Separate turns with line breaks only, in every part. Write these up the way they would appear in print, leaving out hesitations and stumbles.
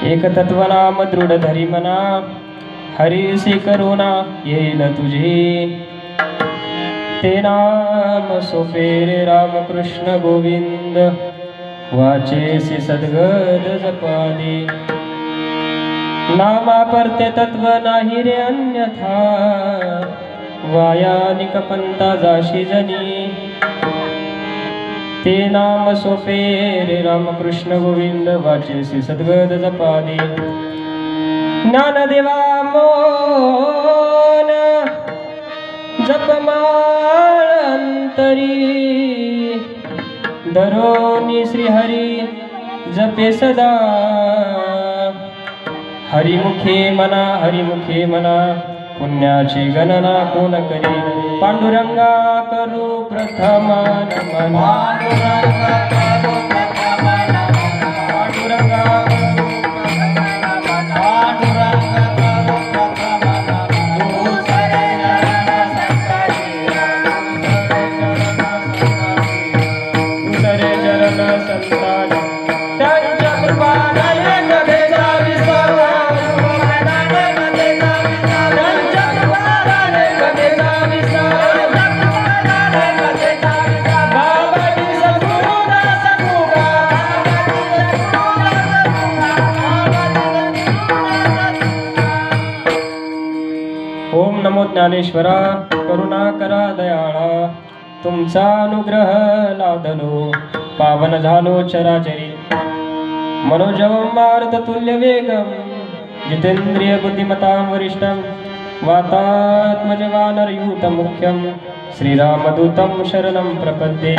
एक तत्वनाम दृढ धरी मना, हरीसी करुणा येईल तुझी। ते नाम सोपेरे रामकृष्ण गोविंद, वाचेसी सद्गद जपादी। नामा परते तत्व नाही रे अन्यथा, वायानिक पंथा जाशी जनी। ते नाम सोपे रे रामकृष्ण गोविंद, वाचेसी सद्गद जपादी। ज्ञानदेवा मोन जपमाळ अंतरी, दरोनी श्रीहरी जपे सदा। हरिमुखे मना पुण्याची गणना कोण करी। पांडुरंगा करू प्रथम नमन,
पांडुरंगा
ज्ञानेश्वरा करुणा करा दयाळा, तुमचा अनुग्रह लादलो पावन झालो चराचरी। मनोजवं मारुत तुल्य वेगं, जितेंद्रिय बुद्धिमतां वरिष्ठं, वातात्मजवानरयूतं मुख्यं, श्रीरामदूतं शरणं प्रपद्ये।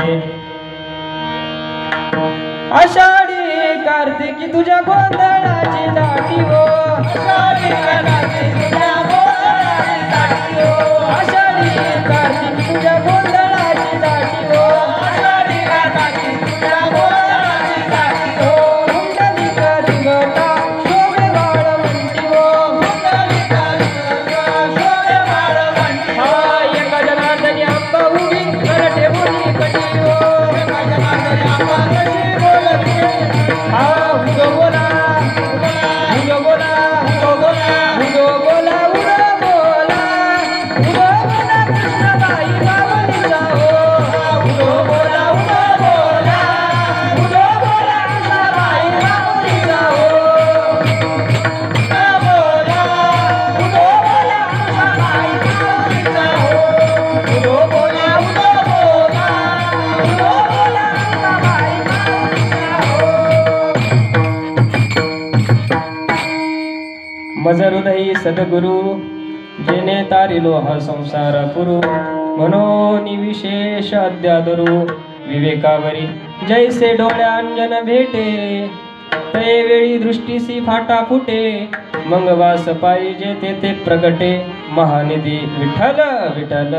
आषाढी कार्तिकी तुझ्या गोंधळाची दाटी हो, आषाढी कार्तिकी तुझ्या गोंधळाची दाटी हो, आषाढी कार्तिकी तुझ्या गोंधळाची दाटी हो, आषाढी कार्तिकी तुझ्या गोंधळाची दाटी हो। मुंडलिका दिगटा शोभे वाळवंटी हो, मुंडलिका दिगटा शोभे वाळवंटी हो। एका जनार्दनी आंबा उभी करटे मुनी कटी हो, एका जनार्दनी आंबा मज हृदयी सद्गुरु, जेने तारिलो हा संसार पुरु, म्हणून विशेष अद्यादरू विवेकावरी जैसे डोळ्या अंजन भेटे, ते वेळी दृष्टीसी फाटा फुटे, मग वास पाहिजे तेथे प्रगटे, महानिधी विठ्ठल विठ्ठल।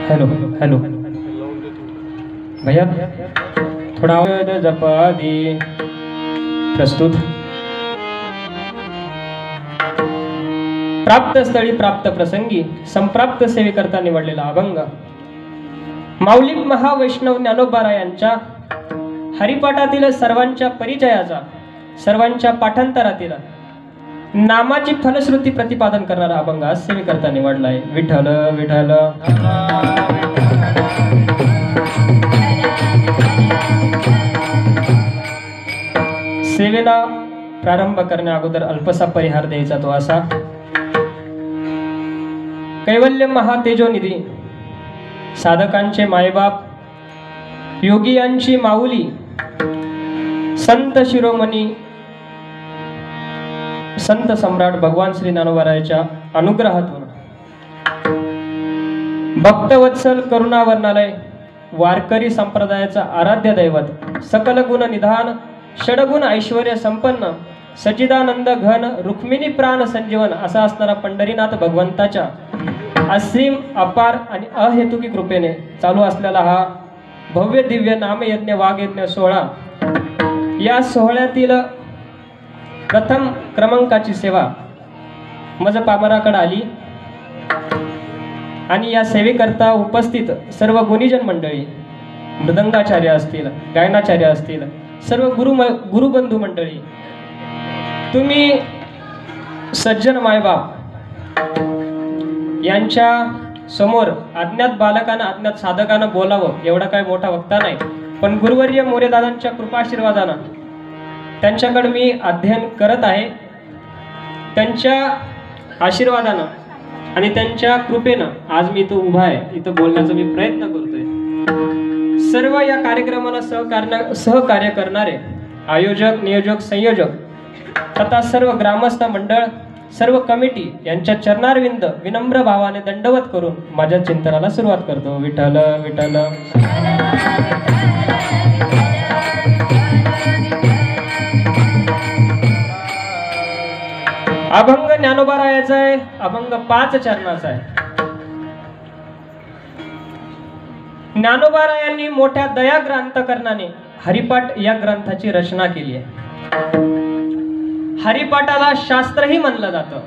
हेलो हेलो भैया, थोड़ा जपादी प्रस्तुत। प्राप्त स्थळी प्राप्त प्रसंगी संप्राप्त सेवेकरता निवडलेला अभंग माऊली महावैष्णव ज्ञानोबा यांच्या हरिपाठातील सर्वांच्या परिचयाचा, सर्वांच्या पाठांतरातील नामाची फलश्रुती प्रतिपादन करणारा अभंग आज सेवेकरता निवडलाय। विठ्ठल विठ्ठल। सेवेला प्रारंभ करण्या अगोदर अल्पसा परिहार द्यायचा तो असा। कैवल्य महातेजोनिधी, साधकांचे मायबाप, योगियांची माऊली, संत शिरोमणी, संत सम्राट भगवान श्री ज्ञानोबारायाच्या अनुग्रहातून भक्तवत्सल करुणावर्णालय वारकरी संप्रदायाचा आराध्य दैवत, सकल गुण निधान, षडगुण ऐश्वर्य संपन्न, सच्चिदानंद घन, रुक्मिणी प्राण संजीवन असा असणारा पंढरीनाथ भगवंताच्या असीम अपार आणि अहेतुकी कृपेने चालू असलेला हा भव्य दिव्य नामयज्ञ वाघयज्ञ सोहळा, या सोहळ्यातील प्रथम क्रमांकाची सेवा मज पामराकडे आली आणि या सेवेकरता उपस्थित सर्व गुणीजन मंडळी, मृदंगाचार्य असतील, गायनाचार्य असतील, सर्व गुरुबंधू मंडळी, तुम्ही सज्जन मायबाप यांच्या समोर अज्ञात बालकांना अज्ञात साधकांना बोलावं एवढा काय मोठा वक्ता नाही, पण गुरुवर्य मोरेदादांच्या कृपाशीर्वादानं त्यांच्याकडे मी अध्ययन करत आहे। त्यांच्या आशीर्वादानं आणि त्यांच्या कृपेनं आज मी इथं उभा आहे, इथं बोलण्याचा मी प्रयत्न करतोय। सर्व या कार्यक्रमाला सहकार्य करणारे आयोजक, नियोजक, संयोजक तथा सर्व ग्रामस्थ मंडळ, सर्व कमिटी यांच्या चरणारविंद विनम्र भावाने दंडवत करून माझ्या चिंतनाला सुरुवात करतो। विठ्ठल विठ्ठल। अभंग ज्ञानोबारायाचा आहे, अभंग 5 चरणाचा आहे। ज्ञानोबारायांनी मोठ्या दया ग्रंथकरणाने हरिपाठ या ग्रंथाची रचना केली आहे। हरिपाठाला शास्त्रही म्हणलं जातं.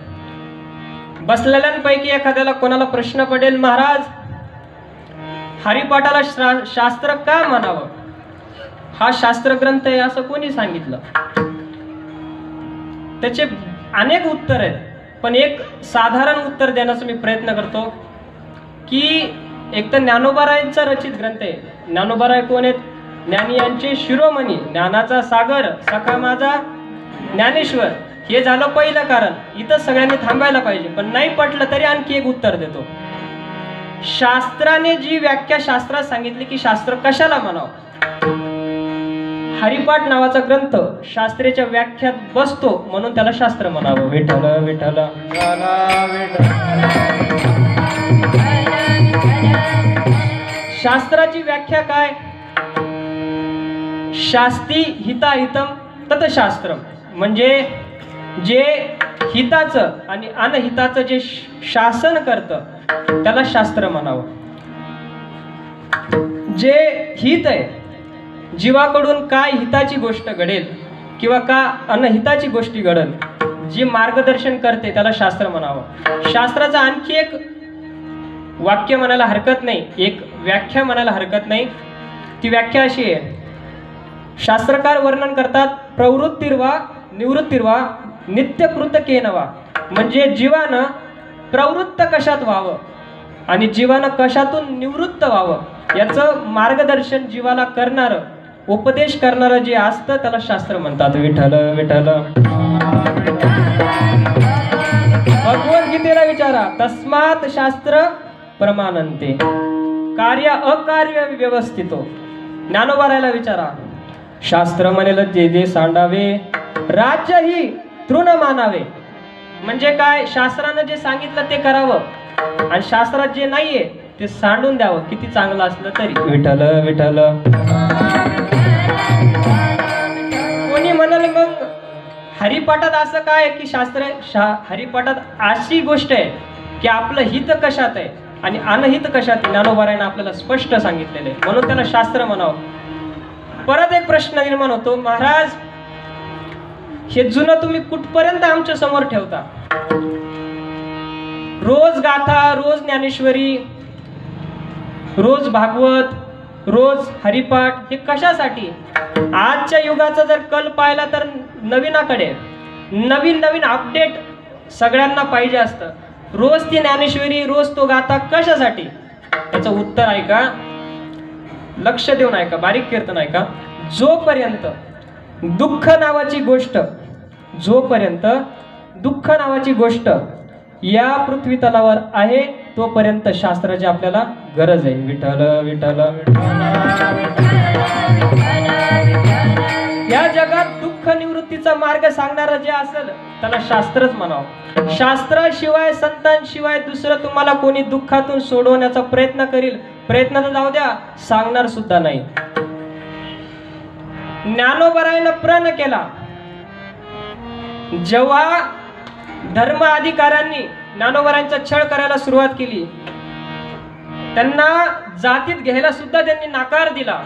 बसलेल्यांपैकी एखाद्याला कोणाला प्रश्न पडेल, महाराज हरिपाठाला शास्त्र का म्हणावं, हा शास्त्र ग्रंथ आहे असं कोणी सांगितलं? त्याचे अनेक उत्तर आहेत, पण एक साधारण उत्तर देण्याचा मी प्रयत्न करतो की एक तर ज्ञानोबारायांचा रचित ग्रंथ आहे. ज्ञानोबाराय कोण आहेत? ज्ञानी यांचे शिरोमणी, ज्ञानाचा सागर, सखा माझा ज्ञानेश्वर. हे झालं पहिलं कारण. इथं सगळ्यांनी थांबायला पाहिजे, पण नाही पटलं तरी आणखी एक उत्तर देतो. शास्त्राने जी व्याख्या शास्त्रात सांगितली की शास्त्र कशाला म्हणावं, हरिपाठ नावाचा ग्रंथ शास्त्रेच्या व्याख्यात बसतो म्हणून त्याला शास्त्र म्हणावं. विठ्ठल विठ्ठल. शास्त्राची व्याख्या काय? शास्ती हिताहितम तत्शास्त्रम, म्हणजे जे हिताचं आणि अनहिताचं जे शासन करतं त्याला शास्त्र म्हणावं. जे हित आहे, जीवाकडून काय हिताची गोष्ट घडेल किंवा का अनहिताची गोष्टी घडेल, जी मार्गदर्शन करते त्याला शास्त्र म्हणावं. शास्त्राचं आणखी एक वाक्य म्हणायला हरकत नाही, एक व्याख्या म्हणायला हरकत नाही. ती व्याख्या अशी आहे, शास्त्रकार वर्णन करतात, प्रवृत्तीर्वा निवृत्तीर्वा नित्यकृतकेनवा, म्हणजे जीवानं प्रवृत्त कशात व्हावं आणि जीवानं कशातून निवृत्त व्हावं याचं मार्गदर्शन जीवाला करणारं, उपदेश करणारं जे असतं त्याला शास्त्र म्हणतात. विठ्ठल विठ्ठल. भगवद्गीतेला विचारा, तस्मात् शास्त्र प्रमाणन्ते कार्य अकार्य व्यवस्थितो. ज्ञानोबारायला विचारा, शास्त्र म्हणेल जे जे सांडावे, राज्य ही तृण मानावे. म्हणजे काय? शास्त्रानं जे सांगितलं ते करावं आणि शास्त्रात जे नाहीये ते सांडून द्यावं, किती चांगलं असलं तरी. विठ्ठल विठ्ठल. कोणी म्हणाल मग हरिपाठात असं काय की हरिपाठात अशी गोष्ट आहे की आपलं हित कशात आहे आणि अनहित कशात, ज्ञानोबारायनं आपल्याला स्पष्ट सांगितलेलं आहे म्हणून त्याला शास्त्र म्हणावं. परत एक प्रश्न निर्माण होतो, महाराज हे जुनं तुम्ही कुठपर्यंत आमच्या समोर ठेवता? रोज गाथा, रोज ज्ञानेश्वरी, रोज भागवत, रोज हरिपाठ, हे कशासाठी? आजच्या युगाचा जर कल पाहिला तर नवीनाकडे नवीन नवीन अपडेट सगळ्यांना पाहिजे असतं. रोज ती ज्ञानेश्वरी, रोज तो गाथा कशासाठी? त्याचं उत्तर आहे का? लक्ष देऊन ऐका, बारीक कीर्तन ऐका. जोपर्यंत दुःख नावाची गोष्ट या पृथ्वी तलावर आहे तोपर्यंत शास्त्राची आपल्याला गरज आहे. विठ्ठल विठ्ठल. या जगात दुःख निवृत्तीचा मार्ग सांगणारा जे असेल त्याला शास्त्रच म्हणावं. शास्त्राशिवाय, संतांशिवाय दुसरं तुम्हाला कोणी दुःखातून सोडवण्याचा प्रयत्न करील, प्रयत्न तर जाऊ द्या, सांगणार सुद्धा नाही. ज्ञानोबारायनं प्रण केला, जेव्हा धर्म अधिकाऱ्यांनी ज्ञानोबारायांचा छळ करायला सुरुवात केली, त्यांना जातीत घ्यायला सुद्धा त्यांनी नकार दिला.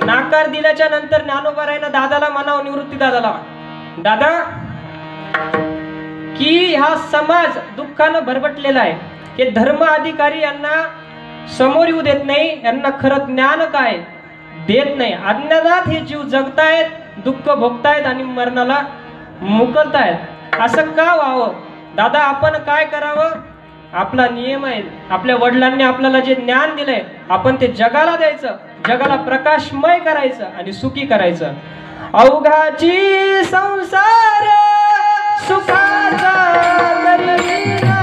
नकार दिल्याच्या नंतर ज्ञानोबारायनं दादाला म्हणावं, निवृत्ती दादाला, दादा की हा समाज दुःखानं भरभटलेला आहे, हे धर्म अधिकारी यांना समोर येऊ देत नाही, यांना खरं ज्ञान काय देत नाही, अज्ञानात हे जीव जगतायत, दुःख भोगतायत आणि मरणाला मुकलतायत. असं का व्हावं दादा? आपण काय करावं? आपला नियम आहे, आपल्या वडिलांनी आपल्याला जे ज्ञान दिलंय आपण ते जगाला द्यायचं, जगाला प्रकाशमय करायचं आणि सुखी करायचं. अवघाची संसार सुखाचा करीना,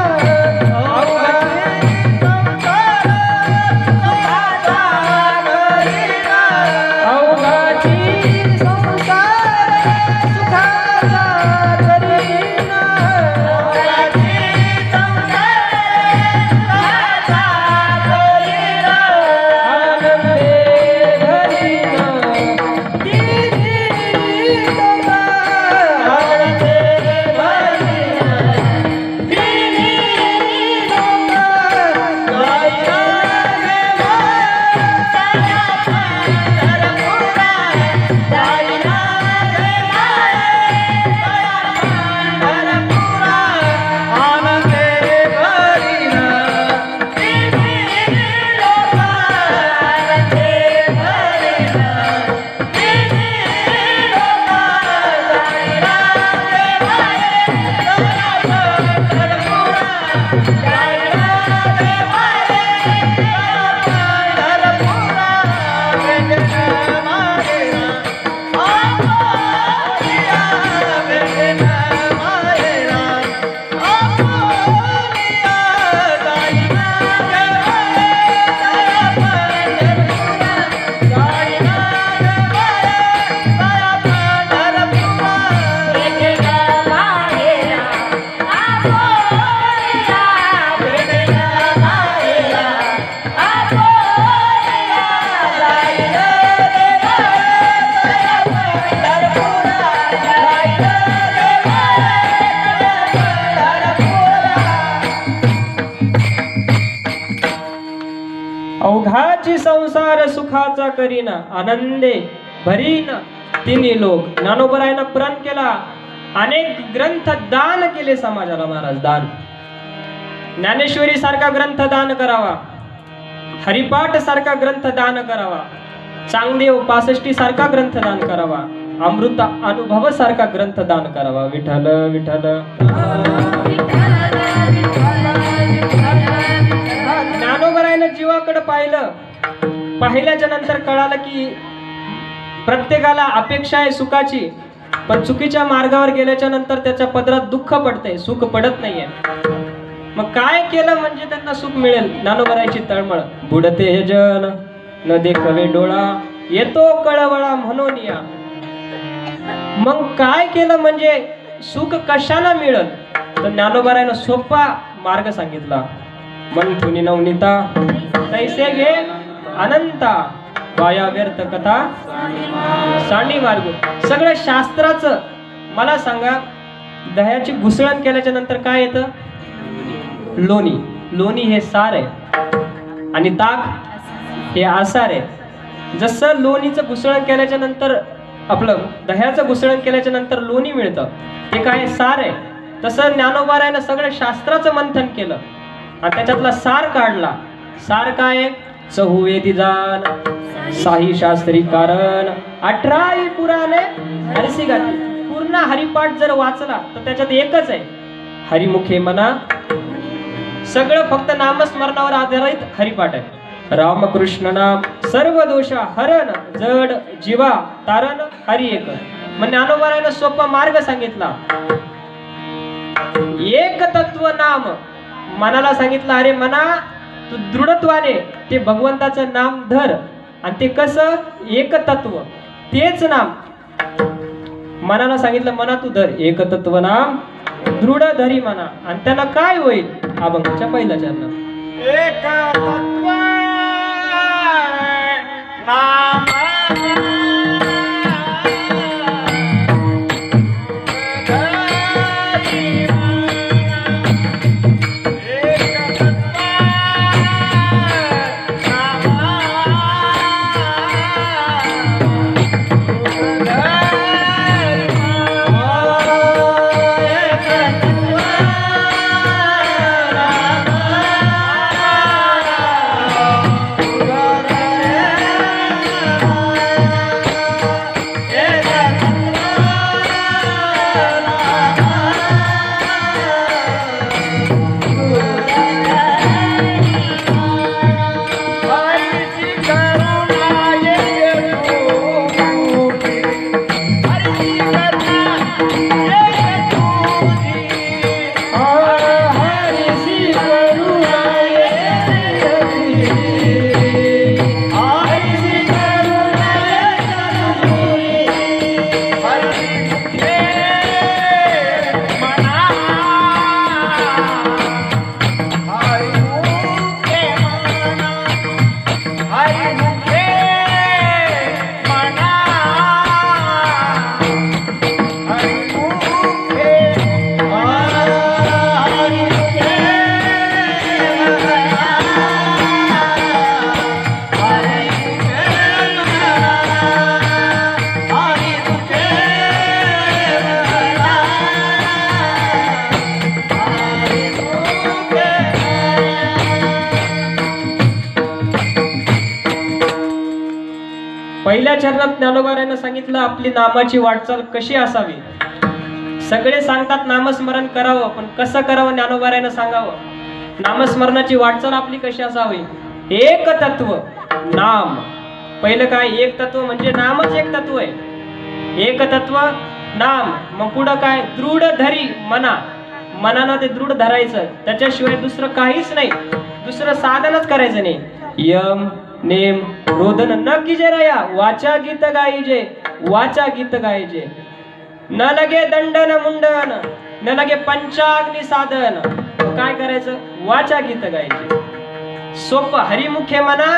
ओघाची संसार सुखाचा करीना आनंदे भरीन तिन्ही लोक. ज्ञानोबरायानं प्रण केला, अनेक ग्रंथ दान केले समाजाला महाराज. दान, ज्ञानेश्वरी सारखा ग्रंथ दान करावा, हरिपाठ सारखा ग्रंथ दान करावा, चांगदेव 65 सारखा ग्रंथ दान करावा, अमृत अनुभव सारखा ग्रंथ दान करावा. विठ्ठल विठ्ठल. ज्ञानोबरायानं जीवाकडे पाहिल्याच्या नंतर कळालं की प्रत्येकाला अपेक्षा आहे सुखाची, पण चुकीच्या मार्गावर गेल्याच्या नंतर त्याच्या पदरात दुःख पडते, सुख पडत नाहीये. मग काय केलं म्हणजे त्यांना सुख मिळेल? ज्ञानोबरायाची तळमळ. बुडते हे जन न देखवे डोळा, येतो कळवळा म्हणून या. मग काय केलं म्हणजे सुख कशाला मिळेल? तर ज्ञानोबरायानं सोपा मार्ग सांगितला. मन ठुनी नवनीता तैसे घे अनंता, वाया व्यर्थ कथा सांडी मार्ग. सगळं शास्त्राचं मला सांगा, दह्याची घुसळण केल्याच्या नंतर काय येतं? लोणी. लोणी हे सार आहे आणि ताक हे आसार आहे. जसं लोणीचं घुसळण केल्याच्या नंतर आपलं दह्याचं घुसळण केल्याच्या नंतर लोणी मिळतं, ते काय सार आहे. तसं ज्ञानोबरायानं सगळं शास्त्राचं मंथन केलं आणि त्याच्यातला सार काढला. सार काय? चहुवेदी जाण, साही शास्त्री कारण, 18 पुराणे हरसी गाठी. पूर्ण हरिपाठ जर वाचला तर त्याच्यात एकच आहे, हरिमुखे मना. सगळं फक्त नामस्मरणावर आधारित हरिपाठ आहे. रामकृष्ण नाम सर्व दोषा हरण, जड जीवा तारण हरि एक. मग ज्ञानोबरायानं सोपा मार्ग सांगितला. एक तत्व नाम मनाला सांगितलं, अरे मना तू दृढत्वाने ते भगवंताचं नाम धर. आणि ते कसं? एक तत्व, तेच नाम. मनाला सांगितलं, मना तू धर एक तत्व नाम, दृढ धरी मना. आणि त्याला काय होईल? अभंगाच्या पहिल्या चरणात
एक तत्व नाम
पहिल्या चरणात ज्ञानोबरायानं सांगितलं आपली नामाची वाटचाल कशी असावी. सगळे सांगतात नामस्मरण करावं, पण कसं करावं ज्ञानोबरायानं सांगावं. नामस्मरणाची वाटचाल आपली कशी असावी? एक तत्व नाम. पहिलं काय? एक तत्व म्हणजे नामच एक तत्व आहे. एक तत्व नाम. मग पुढं काय? दृढ धरी मना. मनानं ते दृढ धरायचं, त्याच्याशिवाय दुसरं काहीच नाही, दुसरं साधनच करायचं नाही. यम नेम रोदन न कीजे रया, वाचा गीत गाईजे, वाचा गीत गायजे. न लगे दंडन मुंडन, न लगे पंचाग्नी साधन. काय करायचं? वाचा गीत गायचे. सोपं. हरिमुखे म्हणा,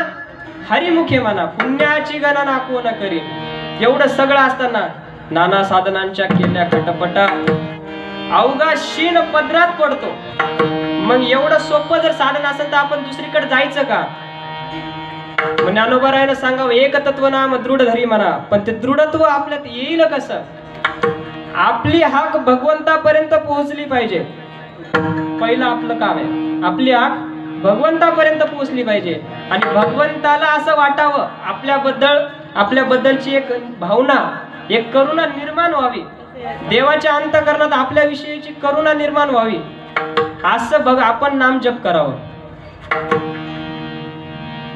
हरिमुखे म्हणा, पुण्याची गणना कोण करी. एवढं सगळं असताना नाना साधनांच्या केल्या खटपटा, अवघा शीन पदरात पडतो. मग एवढं सोपं जर साधन असेल तर आपण दुसरीकडे जायचं का? ज्ञानोबरायानं सांगावं एक तत्व नाम दृढ धरी म्हणा, पण ते दृढत्व आपल्यात येईल कसं? आपली हाक भगवंतापर्यंत पोहोचली पाहिजे. पहिलं आपलं काम आहे, आपली हाक भगवंतापर्यंत पोहोचली पाहिजे. आणि भगवंताला असं वाटावं आपल्याबद्दलची एक भावना, एक करुणा निर्माण व्हावी. देवाच्या अंतःकरणात आपल्याविषयीची करुणा निर्माण व्हावी. असं आपण नामजप करावं.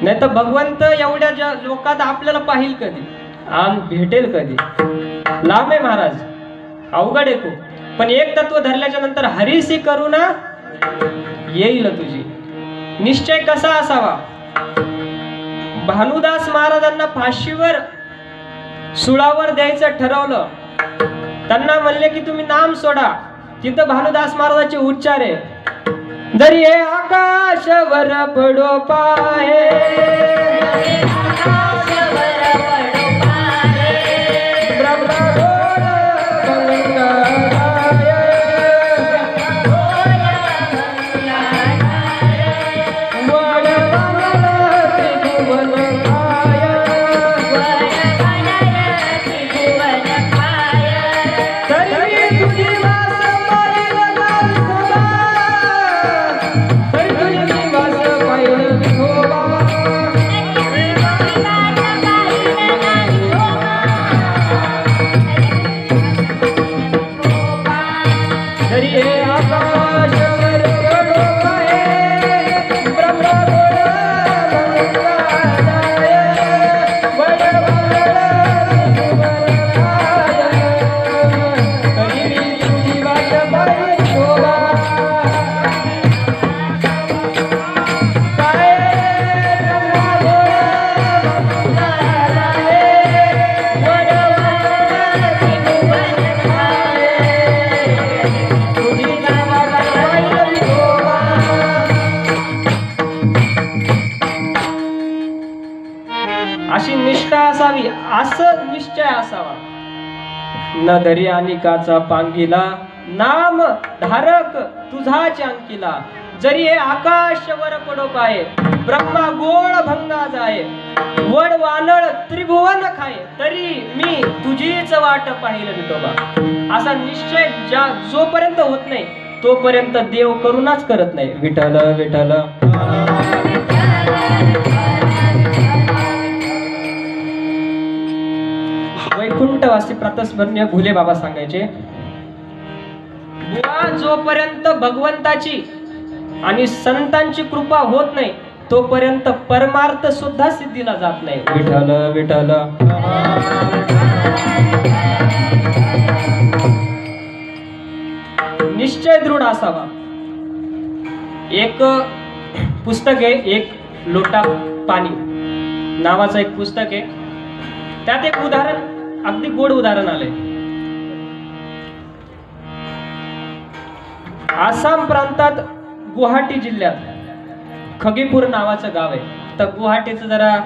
नाही तर भगवंत एवढ्या लोकात आपल्याला पाहिल कधी आणि भेटेल कधी? लांब आहे महाराज, अवघड आहे खूप. पण एक तत्व धरल्याच्या नंतर हरीसी करुणा येईल तुझी. निश्चय कसा असावा? भानुदास महाराजांना फाशीवर सुळावर द्यायचं ठरवलं. त्यांना म्हणले की तुम्ही नाम सोडा. तिथं भानुदास महाराजांचे उच्चार आहे, जरी हे आकाशवर पडो पाहे, अशी निष्ठा असावी, असं निश्चय असावा. न धरी अनिकाचा पांगिला, नाम धारक तुझाच अंकिला. जरी हे आकाश वर पडो पाये, ब्रह्मा गोळ भंगा जाये, वड वानळ त्रिभुवन खाये, तरी मी तुझीच वाट पाहिलं विठोबा. असा निश्चय जोपर्यंत होत नाही तोपर्यंत देव करुणाच करत नाही. विठ्ठल विठ्ठल. वैकुंठवासी प्रातस्मरणीय घुले बाबा सांगायचे, बुवा जोपर्यंत भगवंताची आणि संतांची कृपा होत नाही तोपर्यंत परमार्थ सुद्धा सिद्धीला जात नाही. विठ्ठल विठ्ठल. निश्चय दृढ असावा. एक पुस्तक आहे, एक लोटा पाणी नावाचं एक पुस्तक आहे. त्यात एक उदाहरण, अगदी गोड उदाहरण आले. आसाम प्रांतात गुवाहाटी जिल्ह्यात खगेपूर नावाचं गाव आहे. तर गुवाहाटीचं जरा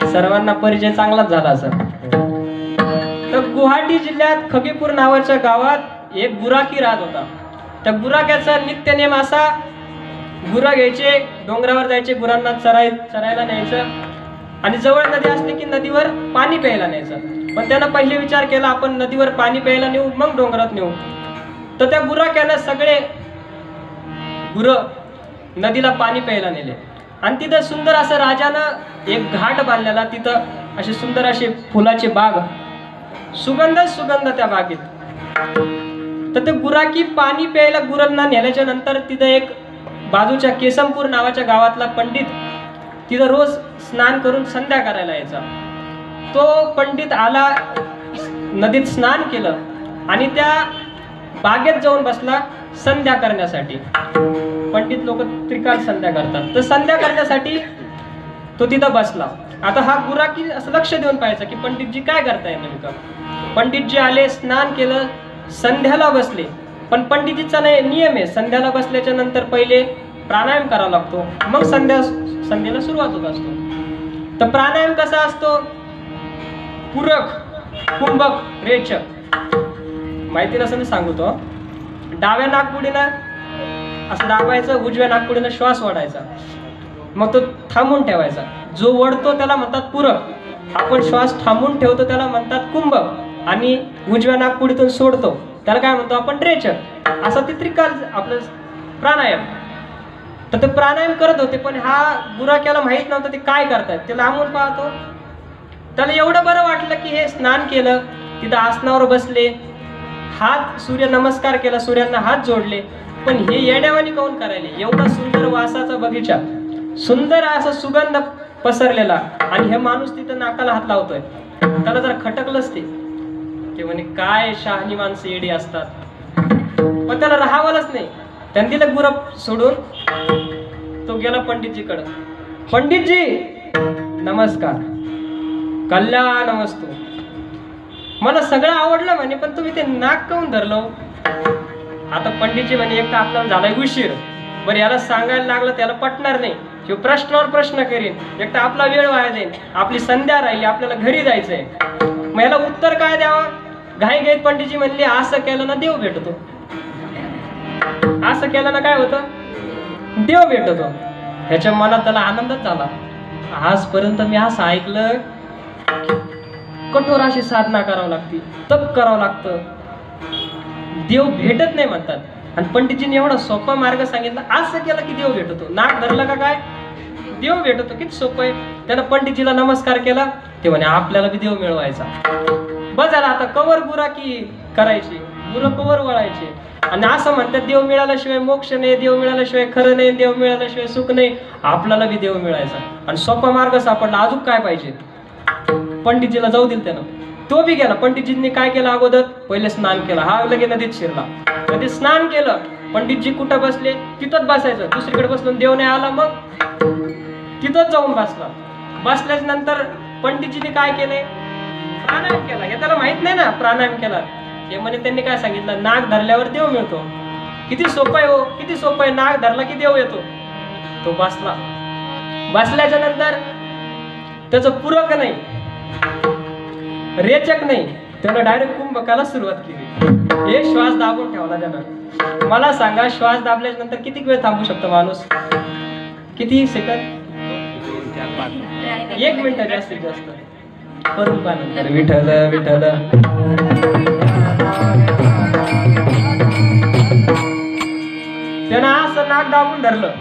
सर्वांना परिचय चांगलाच झाला असेल. तर गुवाहाटी जिल्ह्यात खगेपूर नावाच्या गावात एक गुराखी राहत होता. त्या गुराख्याचा नित्यनेम असा, गुरा घ्यायचे, डोंगरावर जायचे, गुरांना चरायला न्यायचं आणि जवळ नदी असली की नदीवर पाणी प्यायला न्यायचं. पण त्यानं पहिले विचार केला आपण नदीवर पाणी प्यायला नेऊ मग डोंगरात नेऊ. तर त्या गुराख्यानं सगळे गुरं नदीला पाणी प्यायला नेले आणि तिथं सुंदर असं राजानं एक घाट बांधलेला. तिथं असे सुंदर असे फुलाचे बाग, सुगंध त्या बागेत. तर ते गुराखी पाणी प्यायला गुरांना नेल्याच्या नंतर तिथं एक बाजूच्या केसमपूर नावाच्या गावातला पंडित तिथं रोज स्नान करून संध्या करायला यायचा. तो पंडित आला, नदीत स्नान केलं आणि त्या बागेत जाऊन बसला संध्या करण्यासाठी. पंडित लोक त्रिकाल संध्या करतात, तर संध्या करण्यासाठी तो तिथं बसला. आता हा गुराखी असं लक्ष देऊन पाहायचं की पंडितजी काय करताय नेमकं. पंडितजी आले, स्नान केलं, संध्याला बसले. पण पंडितजीचा नियम आहे, संध्याला बसल्याच्या नंतर पहिले प्राणायाम करावा लागतो, मग संध्याला सुरुवात होत असतो. तर प्राणायाम कसा असतो? पूरक, कुंभक, रेचक. माहिती नसेल सांगतो. डाव्या नाकपुडीनं असं दाबायचं, उजव्या नाकपुडीनं श्वास ओढायचा. मग तो थांबून ठेवायचा. जो वळतो त्याला म्हणतात पूरक, आपण श्वास थांबून ठेवतो त्याला म्हणतात कुंभक, आणि उजव्या नाकपुडीतून सोडतो त्याला काय म्हणतो आपण रेचक. असा ते त्रिकाल आपलं प्राणायाम. तर ते प्राणायाम करत होते, पण हा गुराख्याला माहित नव्हतं ते काय करतात. ते लांबून पाहतो, त्याला एवढं बरं वाटलं की हे स्नान केलं, तिथं आसनावर बसले, हात सूर्य नमस्कार केला, सूर्यांना हात जोडले. पण हे येड्यावानी काऊन करायले? एवढा सुंदर वासाचा बगीचा, सुंदर असा सुगंध पसरलेला, आणि हे माणूस तिथं नाकाला हात लावतोय. त्याला जरा खटकलंच ते म्हणे काय शहाणी माणसं येडी असतात. पण त्याला राहावलंच नाही. त्याने दिलं गुरप सोडून, तो गेला पंडितजीकडं. पंडितजी नमस्कार, कल्याण नमस्तो. मला सगळं आवडलं म्हणे, पण तुम्ही ते नाक काऊन धरलं? आता पंडितजी म्हणे एक तर आपल्याला झालाय उशीर, बरं याला सांगायला लागलं त्याला पटणार नाही, किंवा प्रश्नावर प्रश्न करीन, एक तर आपला वेळ वाया जाईल, आपली संध्या राहिली, आपल्याला घरी जायचंय. मग याला उत्तर काय द्यावं? घाई घाईत पंडितजी म्हणले असं केलं ना देव भेटतो. असं केलं ना काय होतं? देव भेटतो. ह्याच्या मनात त्याला आनंदच झाला. आजपर्यंत मी असं ऐकलं कठोर अशी साधना करावं लागते, तप करावं लागतं, देव भेटत नाही म्हणतात. आणि पंडितजीने एवढा सोपा मार्ग सांगितला, असं केलं की देव भेटतो. नाक धरलं का काय देव भेटतो. किती सोपं आहे. त्यानं पंडितजीला नमस्कार केला. ते म्हणे आपल्याला बी देव मिळवायचा. बस झाला, आता कवर गुराखी करायची, गुरं कवर वळायचे. आणि असं म्हणतात देव मिळाल्याशिवाय मोक्ष नाही, देव मिळाल्याशिवाय खरं नाही, देव मिळाल्याशिवाय सुख नाही. आपल्याला बी देव मिळायचा. आणि सोपा मार्ग सापडला. अजून काय पाहिजे? पंडितजीला जाऊ दिल त्यानं. तो बी गेला. पंडितजींनी काय केलं? अगोदर पहिले स्नान केलं. हा लगे नदीत शिरला, नदीत स्नान केलं. पंडितजी कुठं बसले? तिथंच बसायचं. दुसरीकडे बसलो, देव नाही आला, मग तिथंच जाऊन बसला. बसल्याच नंतर पंडितजीने काय केले? प्राणायाम केला. हे त्याला माहित नाही ना प्राणायाम केला. हे म्हणे त्यांनी काय सांगितलं? नाक धरल्यावर देव मिळतो. किती सोपं आहे हो, किती सोपं आहे. नाक धरला की देव येतो. तो बसला. बसल्याच्या नंतर त्याचं पूरक नाही, रेचक नाही, त्यानं डायरेक्ट कुंभकाला सुरुवात केली. हे श्वास दाबून ठेवला त्यानं. मला सांगा, श्वास दाबल्याच्या नंतर किती वेळ थांबू शकतो माणूस? किती सेकंद? 1 मिनिट जास्तीत जास्त. करून पाहिलं विठ्ठल विठ्ठल. त्यानं असं नाक दाबून धरलं,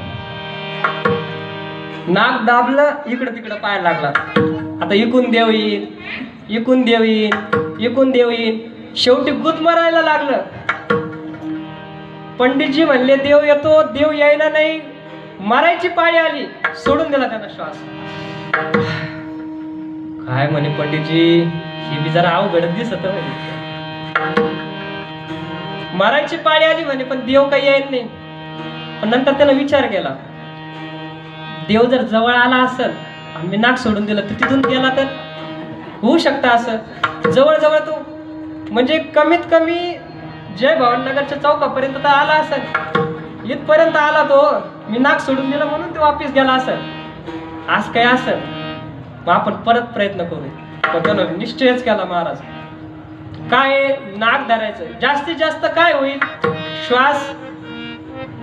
नाक दाबलं, इकडं तिकडं पाहायला लागला. आता इकून देव येईल, इकून देव येईल, इकून देव येईल. शेवटी गुद मारायला लागलं. पंडितजी म्हणले देव येतो, देव यायला नाही, मारायची पाळी आली. सोडून दिला त्यानं श्वास. काय म्हणे पंडितजी, ही बी जरा अवघड दिसत म्हणे. मारायची पाळी आली म्हणे, पण देव काही यायला नाही. पण नंतर त्यानं विचार केला, देव जर जवळ आला असेल आणि मी नाक सोडून दिलं तर तिथून गेला तर होऊ शकतं असं. जवळ जवळ तो म्हणजे कमीत कमी जय भवानीनगरच्या चौकापर्यंत तर आला असेल. इथपर्यंत आला तो, मी नाक सोडून दिलं म्हणून तो वापिस गेला असेल. आज काय असेल, मग आपण परत प्रयत्न करू. पण त्यानं निश्चयच केला महाराज. काय? नाक धरायचं. जास्तीत जास्त काय होईल? श्वास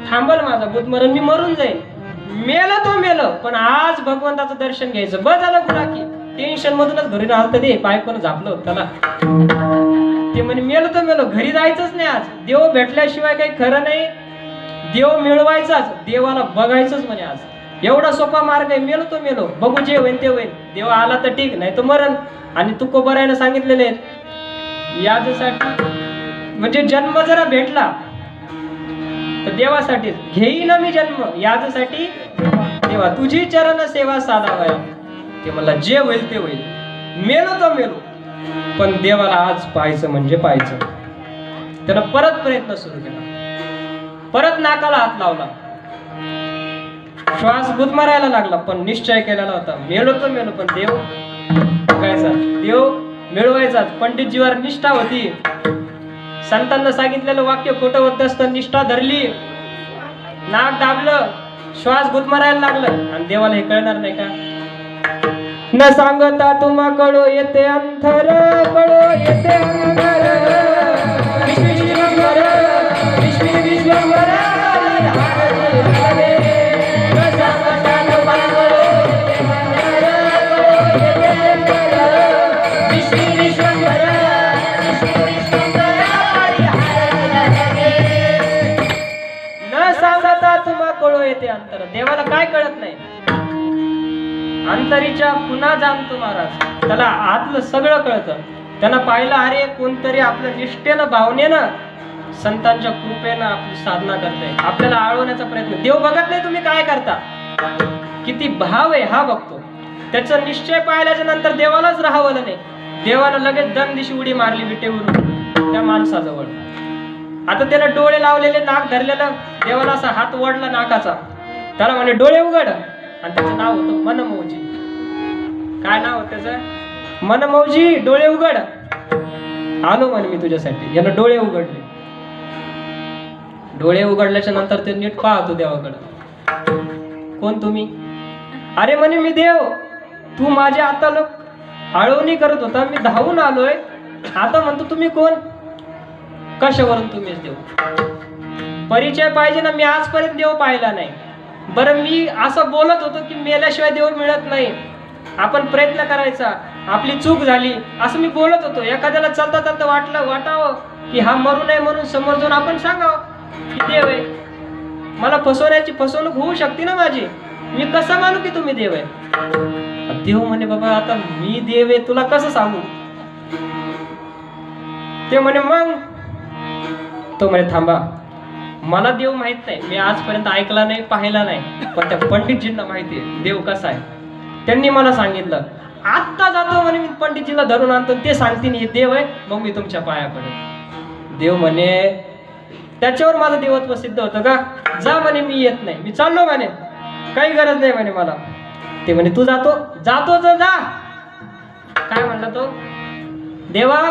थांबल माझा, गुदमरण, मी मरून जाईल. मेलं तो मेलं, पण आज भगवंताचं दर्शन घ्यायचं. बस झालं गुराखी. टेन्शन मधूनच घरी आलं ते बायकोनं झापलं होतं त्याला. ते म्हणे मेलं तर मेलं, घरी जायचंच नाही आज. देव भेटल्याशिवाय काही खरं नाही. देव मिळवायचाच, देवाला बघायचंच म्हणे आज. एवढा सोपा मार्ग आहे. मेलो तो मेलो, बघू जे होईल ते होईल. देव आला तर ठीक, नाही तर मरण. आणि तुकोबरायनं सांगितलेले आहेत याच्यासाठी, म्हणजे जन्म जरा भेटला तर देवासाठीच. घेईन मी जन्म याच्यासाठी देवा, तुझी चरण सेवा साधावया. ते मला जे होईल ते होईल. मेलो तो मेलो, पण देवाला आज पाहायचं म्हणजे पाहायचं. त्यानं परत प्रयत्न सुरू केला. परत नाकाला हात लावला. श्वास गुदमरायला लागला, पण निश्चय केलेला होता, मेलो तो मेलो, पण देव बघायचा, देव मिळवायचा. पंडितजीवर निष्ठा होती. संतांना सांगितलेलं वाक्य खोटं होत असतं. निष्ठा धरली, नाक दाबलं, श्वास गुदमरायला लागलं, आणि देवाला हे कळणार नाही का? न सांगता तुम्हा कळो येते अंतर, कळो येते अंतर. विश्वेश्वर विश्वेश्वर न सांगता तुम्हा ते अंतर, देवाला काय कळत नाही. अंतरीच्या पुन्हा जाणतो महाराज, त्याला आतलं सगळं कळतं. त्यांना पाहिलं, अरे कोणतरी आपल्या निष्ठेनं भावनेनं संतांच्या कृपेनं आपली साधना करते, आपल्याला आळवण्याचा प्रयत्न. देव बघत नाही तुम्ही काय करता, किती भाव आहे हा बघतो. त्याचा निश्चय पाहिल्याच्या नंतर देवालाच राहावलं नाही. देवानं लगेच दम दिशी उडी मारली विटेवरून त्या माणसाजवळ. आता त्याला डोळे लावलेले, नाक धरलेलं, देवाला असा हात ओढला नाकाचा. त्याला म्हणे डोळे उघड, आणि त्याचं नाव होतं मनमौजी. काय नाव होतं त्याचं? मनमौजी, डोळे उघड. आलो म्हणे मी तुझ्यासाठी. यानं डोळे उघडले. डोळे उघडल्याच्या नंतर ते नीट पाहतो देवाकडं. कोण तुम्ही? अरे म्हणे मी देव. तू माझ्या आता लोक आळवणी करत होता, मी धावून आलोय. आता म्हणतो तुम्ही कोण? कशावरून तुम्हीच देव? परिचय पाहिजे ना, मी आजपर्यंत देव पाहिला नाही. बरं मी असं बोलत होतो की मेल्याशिवाय देव मिळत नाही, आपण प्रयत्न करायचा, आपली चूक झाली असं मी बोलत होतो. एखाद्याला चालता चालता वाटावं की हा मरू नये म्हणून समोर जाऊन आपण सांगावं की देव आहे. मला फसवण्याची फसवणूक होऊ शकते ना माझी, मी कसं मानू की तुम्ही देव आहे? देव म्हणे बाबा आता मी देव आहे तुला कसं सांगू? ते म्हणे मग. तो म्हणे थांबा, मला देव माहित नाही, मी आजपर्यंत ऐकला नाही, पाहिला नाही, पण त्या पंडितजींना माहिती आहे देव कसा आहे. त्यांनी मला सांगितलं. आत्ता जातो म्हणे मी पंडितजीला धरून आणतो, ते सांगतील हे देव आहे, मग मी तुमच्या पाया पडेल. देव म्हणे त्याच्यावर माझं देवत्व सिद्ध होतं का? जा म्हणे मी येत नाही, मी चाललो म्हणे, काही गरज नाही म्हणे मला. ते म्हणे तू जातो? जातो तर जा. काय म्हणला तो? देवा.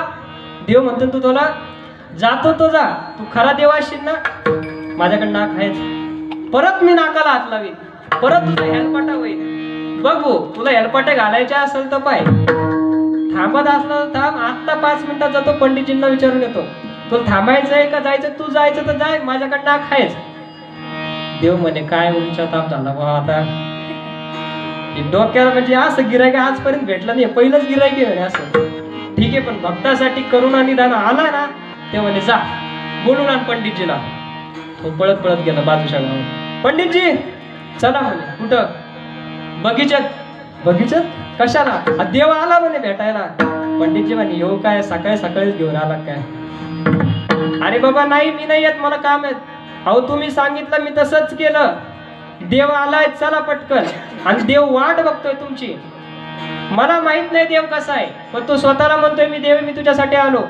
देव म्हणतो तू तुला जातो तो जा, तू खरा देव असशील ना, माझ्याकडे नाक आहेच. परत मी नाकाला हात लावीन, परत तुझा हेलपाटा होईल. बघू तुला हेलपाटे घालायचे असेल तर पाय, थांबत असलं तर थांब. आत्ता 5 मिनिटात जातो, पंडितजींना विचारून येतो तुला थांबायचंय का जायचं. तू जायचं तर जाय, माझ्याकडे नाक आहेच. देव म्हणे काय उंचा ताप झाला बा आता. डोक्याला म्हणजे असं गिरायक आजपर्यंत भेटलं नाही, पहिलंच गिरायक आहे म्हणे असं. ठीक आहे, पण भक्तासाठी करुणा निदान आला ना. ते म्हणे जा बोलून आण पंडितजीला. तो पळत पळत गेला बाजूच्या गावात. पंडितजी चला म्हणे. कुठं? बगीच्यात. बगीच्यात कशाला? देव आला म्हणे भेटायला. पंडितजी म्हणे येऊ काय, सकाळी सकाळीच घेऊन आला काय? अरे बाबा नाही, मी नाही येत, मला काम आहे. अहो तुम्ही सांगितलं मी तसंच केलं. देव आलाय, चला पटकन. आणि देव वाट बघतोय तुमची. मला माहित नाही देव कसा आहे, पण तो स्वतःला म्हणतोय मी देव, मी तुझ्यासाठी आलो.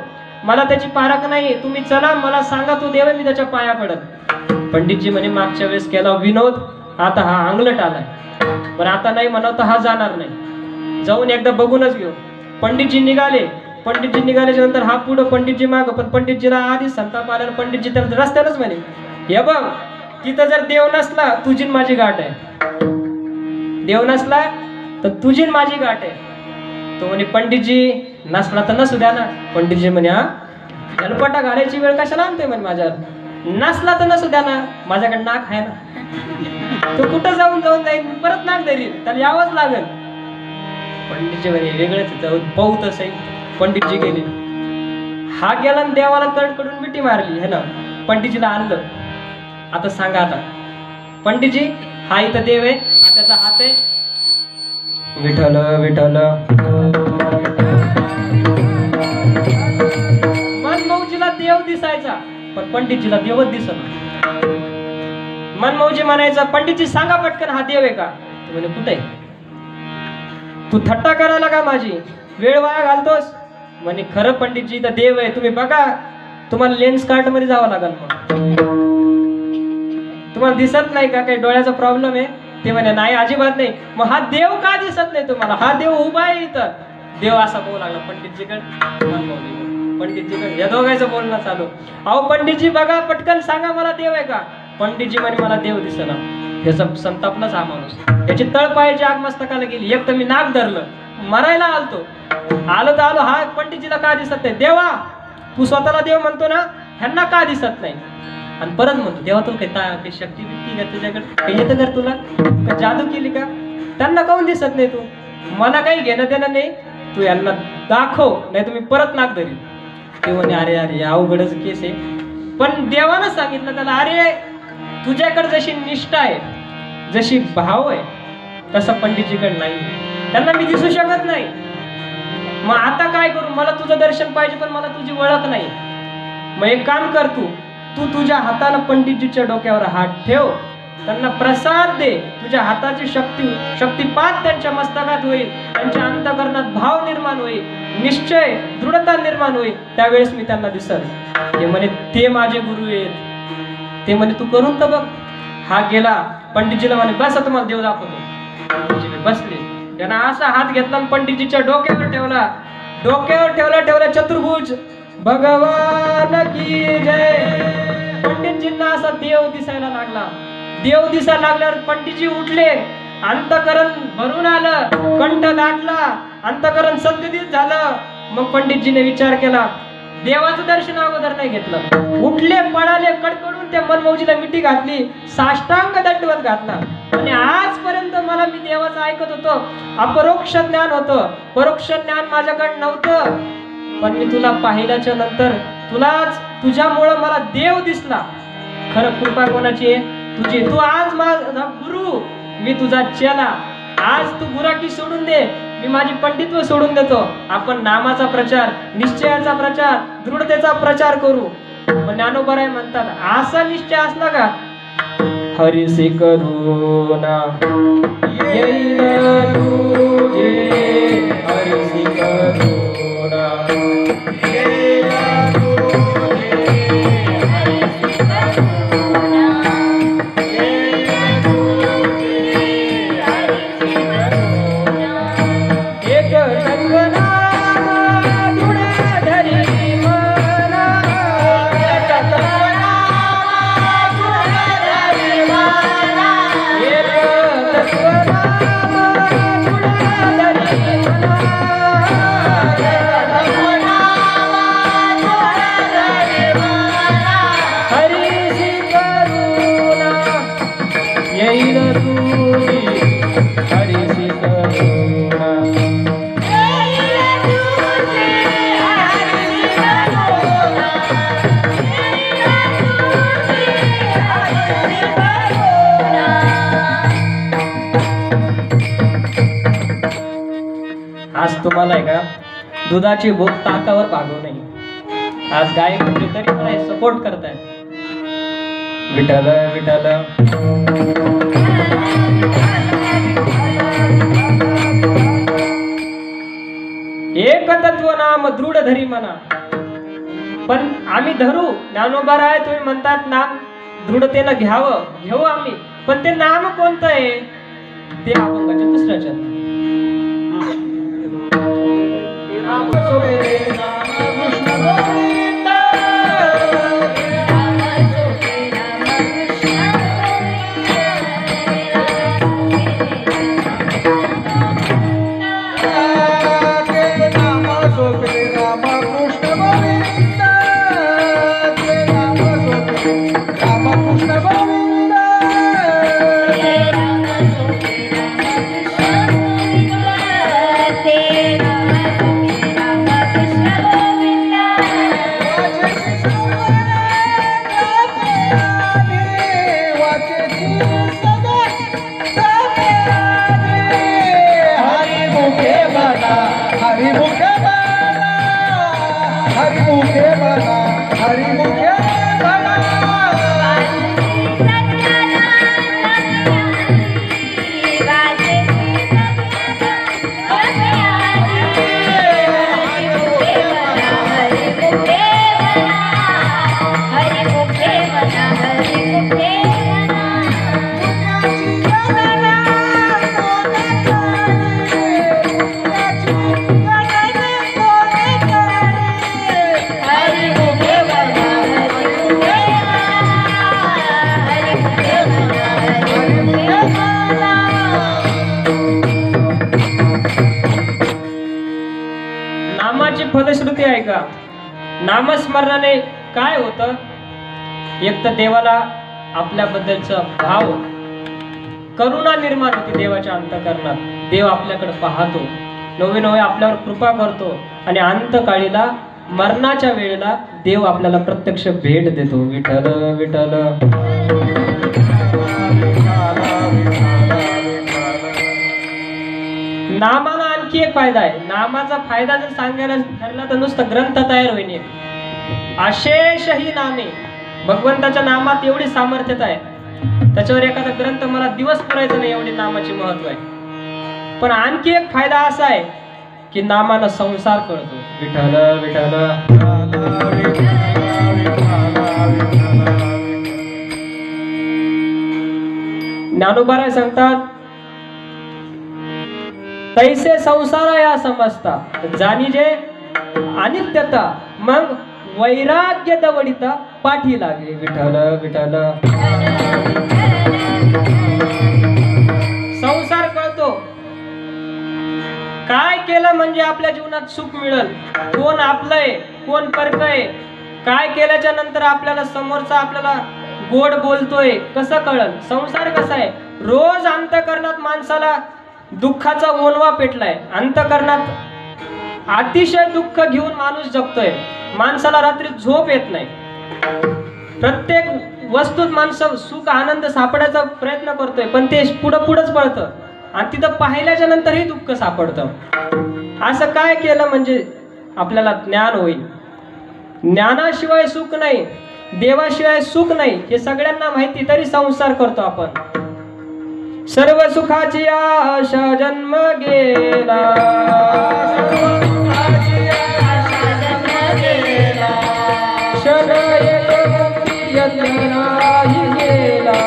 मला त्याची पारख नाही, तुम्ही चला मला सांगा तू देव, मी त्याच्या पाया पडत. पंडितजी म्हणे मागच्या वेळेस केला विनोद, आता हा अंगलट आलाय, पण आता नाही म्हणाव तर हा जाणार नाही, जाऊन एकदा बघूनच घेऊ. पंडितजी निघाले. पंडितजी निघाल्याच्या नंतर हा पुढं, पंडितजी मागं. पण पंडितजीला आधीच संताप आला. पंडितजी तर रस्त्यानंच म्हणे हे बघ, तिथं जर देव नसला तुझी माझी गाठ आहे, देव नसला तर तुझी माझी गाठ आहे. तो म्हणे पंडितजी नसला तर नसू द्या ना. पंडितजी म्हणे हा हेलपाटा घालायची वेळ कशाला आणतोय म्हणे माझ्यावर, नसला तर नसू द्या ना, माझ्याकडे नाक आहे ना. तो कुठं जाऊन जाईन, परत नाक धरील, त्याला यावंच लागेल. पंडितजी म्हणे वेगळंच जाऊ पाहू तसं. पंडितजी गेले. हा गेला आणि देवाला कडकडून मिठी मारली है ना. पंडितजीला आणलं. आता सांगा आता पंडितजी हा इथं देव आहे, हा त्याचा हात आहे. विठ्ठल विठ्ठल. मनमौजीला देव दिसायचा, पण पंडितजीला देवच दिसत. मनमौजी म्हणायचा पंडितजी सांगा पटकन हा देव आहे का? म्हणे कुठे? तू थट्टा करायला का माझी, वेळ वाया घालतोस? म्हणे खरं पंडितजी तर देव आहे, तुम्ही बघा, तुम्हाला लेन्स कार्ट मध्ये जावं लागेल. मग तुम्हाला दिसत नाही का, काही डोळ्याचा प्रॉब्लेम आहे? ते म्हणे नाही अजिबात नाही. मग हा देव का दिसत नाही तुम्हाला? हा देव उभा आहे इथं. देव असा बोलू लागला पंडितजीकडे, पंडितजीकडे. या दोघांचं बोलणं चालू. अहो पंडितजी बघा पटकन सांगा मला देव आहे का? पंडितजी म्हणे मला देव दिसला. याचा संतापलाच हा माणूस. याची तळपायाची आग मस्तकाला गेली. एक तर मी नाक धरलं, मरायला आलो तर आलो. हा पंडितजीला का दिसत नाही? देवा तू स्वतःला देव म्हणतो ना, ह्यांना का दिसत नाही? आणि परत म्हणतो देवा तुला काही शक्ती बिक्ती का तुझ्याकडे, काही येतं कर तुला, काही जादू केली का? त्यांना काऊन दिसत नाही? तू मला काही घेणं देणं नाही, तू यांना दाखव, नाही तुम्ही परत नाक धरील. ते म्हणे अरे अरे अवघडच केस आहे. पण देवानं सांगितलं त्याला, अरे तुझ्याकडे जशी निष्ठा आहे जशी भाव आहे तसं पंडितजीकडे नाही. त्यांना मी दिसू शकत नाही. मग आता काय करू? मला तुझं दर्शन पाहिजे पण मला तुझी ओळख नाही. मग एक काम कर, तू तुझ्या हाताला पंडितजीच्या डोक्यावर हात ठेव, त्यांना प्रसाद दे. तुझ्या हाताची शक्तिपात त्यांच्या मस्तकात होईल, त्यांच्या अंतःकरणात भाव निर्माण होईल, निश्चय दृढता निर्माण होईल. त्यावेळेस मी त्यांना दिसल. ते म्हणे ते माझे गुरु आहेत. ते म्हणे तू करून तर बघ. हा गेला पंडितजीला म्हणे बस तुम्हाला देव दाखवतो. पंडितजी बसले. त्यांना असा हात घेतला आणि पंडितजीच्या डोक्यावर ठेवला. ठेवला चतुर्भुज भगवान की जय. पंडितजींना असा देव दिसायला लागला. देव दिसायला लागल्यावर पंडितजी उठले. अंतकरण भरून आलं, कंठ दाटला, अंतकरण सद्गतीत झालं. मग पंडितजीने विचार केला, देवाचं दर्शन अगोदर नाही घेतलं. उठले, पळाले, कडकडून त्या मनमौजीला मिठी घातली, साष्टांग दंडवत घातला. आणि आजपर्यंत मला मी देवाचं ऐकत होतो, अपरोक्ष ज्ञान होतं, परोक्ष ज्ञान माझ्याकडे नव्हतं. पण मी तुला पाहिल्याच्या नंतर तुझ्यामुळं मला देव दिसला. खरं कृपा कोणाची आहे? तुझी. तू आज माझा गुरु, मी तुझा चेला. आज तू गुराकी सोडून दे, मी माझी पंडित्व सोडून देतो. आपण नामाचा प्रचार, निश्चयाचा प्रचार, दृढतेचा प्रचार करू. पण ज्ञानोबराय म्हणतात असा निश्चय असला का, हरिसी करुणा येईल तुझे, हरिसी करुणा येईल तुझे, हरिसी करुणा येईल तुझे, हरिसी करुणा. एक संगनाम धुळधरी मना, एक संगनाम धुळधरी मना, एक तत्वनाम धुळधरी मना, एक तत्वनाम धुळधरी मना, हरिसी करुणा येईल तुझी, हरिसी करुणा. आज तुम्हाला आहे का दुधाची भूक ताकावर भागवू नये. आज गाय म्हणजे तरी मला सपोर्ट करताय. विठ्ठल विठ्ठल. एक तत्व नाम दृढ धरी म्हणा. पण आम्ही धरू. ज्ञानोबा आहे तुम्ही म्हणतात नाम दृढतेनं घेऊ आम्ही. पण ते नाम कोणतं आहे? ते अभंगाच्या दुसऱ्या चरणात. फलश्रुती आहे का? नामस्मरणाने काय होतं? एक तर देवाला आपल्याबद्दलचा भाव, करुणा निर्माण होती देवाच्या अंतःकरणात. देव आपल्याकडे पाहतो, नवे नवे आपल्यावर कृपा करतो आणि अंतकाळीला मरणाच्या वेळेला देव आपल्याला प्रत्यक्ष भेट देतो. विठ्ठल विठ्ठल. नामाला आणखी एक फायदा आहे. नामाचा फायदा जर सांगायला ठरला तर नुसतं ग्रंथ तयार होईल. अशेष ही नामे, भगवंताच्या नामात एवढी सामर्थ्यता आहे, त्याच्यावर एखादा ग्रंथ मला दिवस पुरायचा नाही, एवढी नामाची महत्व आहे. पण आणखी एक फायदा असा आहे की नामानं संसार कळतो. विठ्ठल विठ्ठल ज्ञानोबा सांगतात, तैसे संसार या समजता जाणी जे अनित्यता, मग वैराग्य दवडिता पाठी लागे. विठ्ठल विठ्ठल संसार कळतो. काय केलं म्हणजे आपल्या जीवनात सुख मिळेल, कोण आपलंय कोण परकय, काय केल्याच्या नंतर आपल्याला समोरचा आपल्याला गोड बोलतोय कसं कळल. संसार कसा आहे, रोज अंतःकरणात माणसाला दुःखाचा ओनवा पेटलाय. अंतःकरणात अतिशय दुःख घेऊन माणूस जगतोय. माणसाला रात्री झोप येत नाही. प्रत्येक वस्तूत माणसं सुख आनंद सापडायचा प्रयत्न करतोय, पण ते पुढंच पळतं आणि तिथं पाहिल्याच्या नंतरही दुःख सापडतं. असं काय केलं म्हणजे आपल्याला ज्ञान होईल. ज्ञानाशिवाय सुख नाही, देवाशिवाय सुख नाही हे सगळ्यांना माहिती, तरी संसार करतो आपण. सर्व सुखाची आशा जन्म गेला, क्षण एक यज्ञ नाही गेला,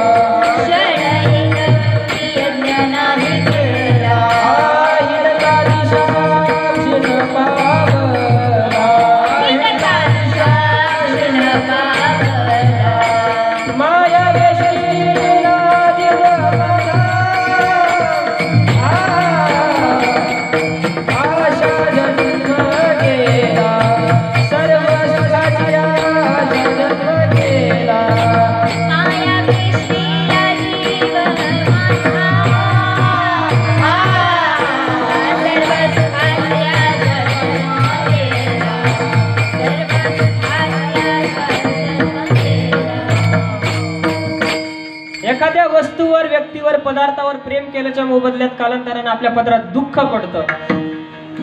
एखाद्या वस्तूवर, व्यक्तीवर, पदार्थावर प्रेम केल्याच्या मोबदल्यात कालांतराने आपल्या पदरात दुःख पडतं.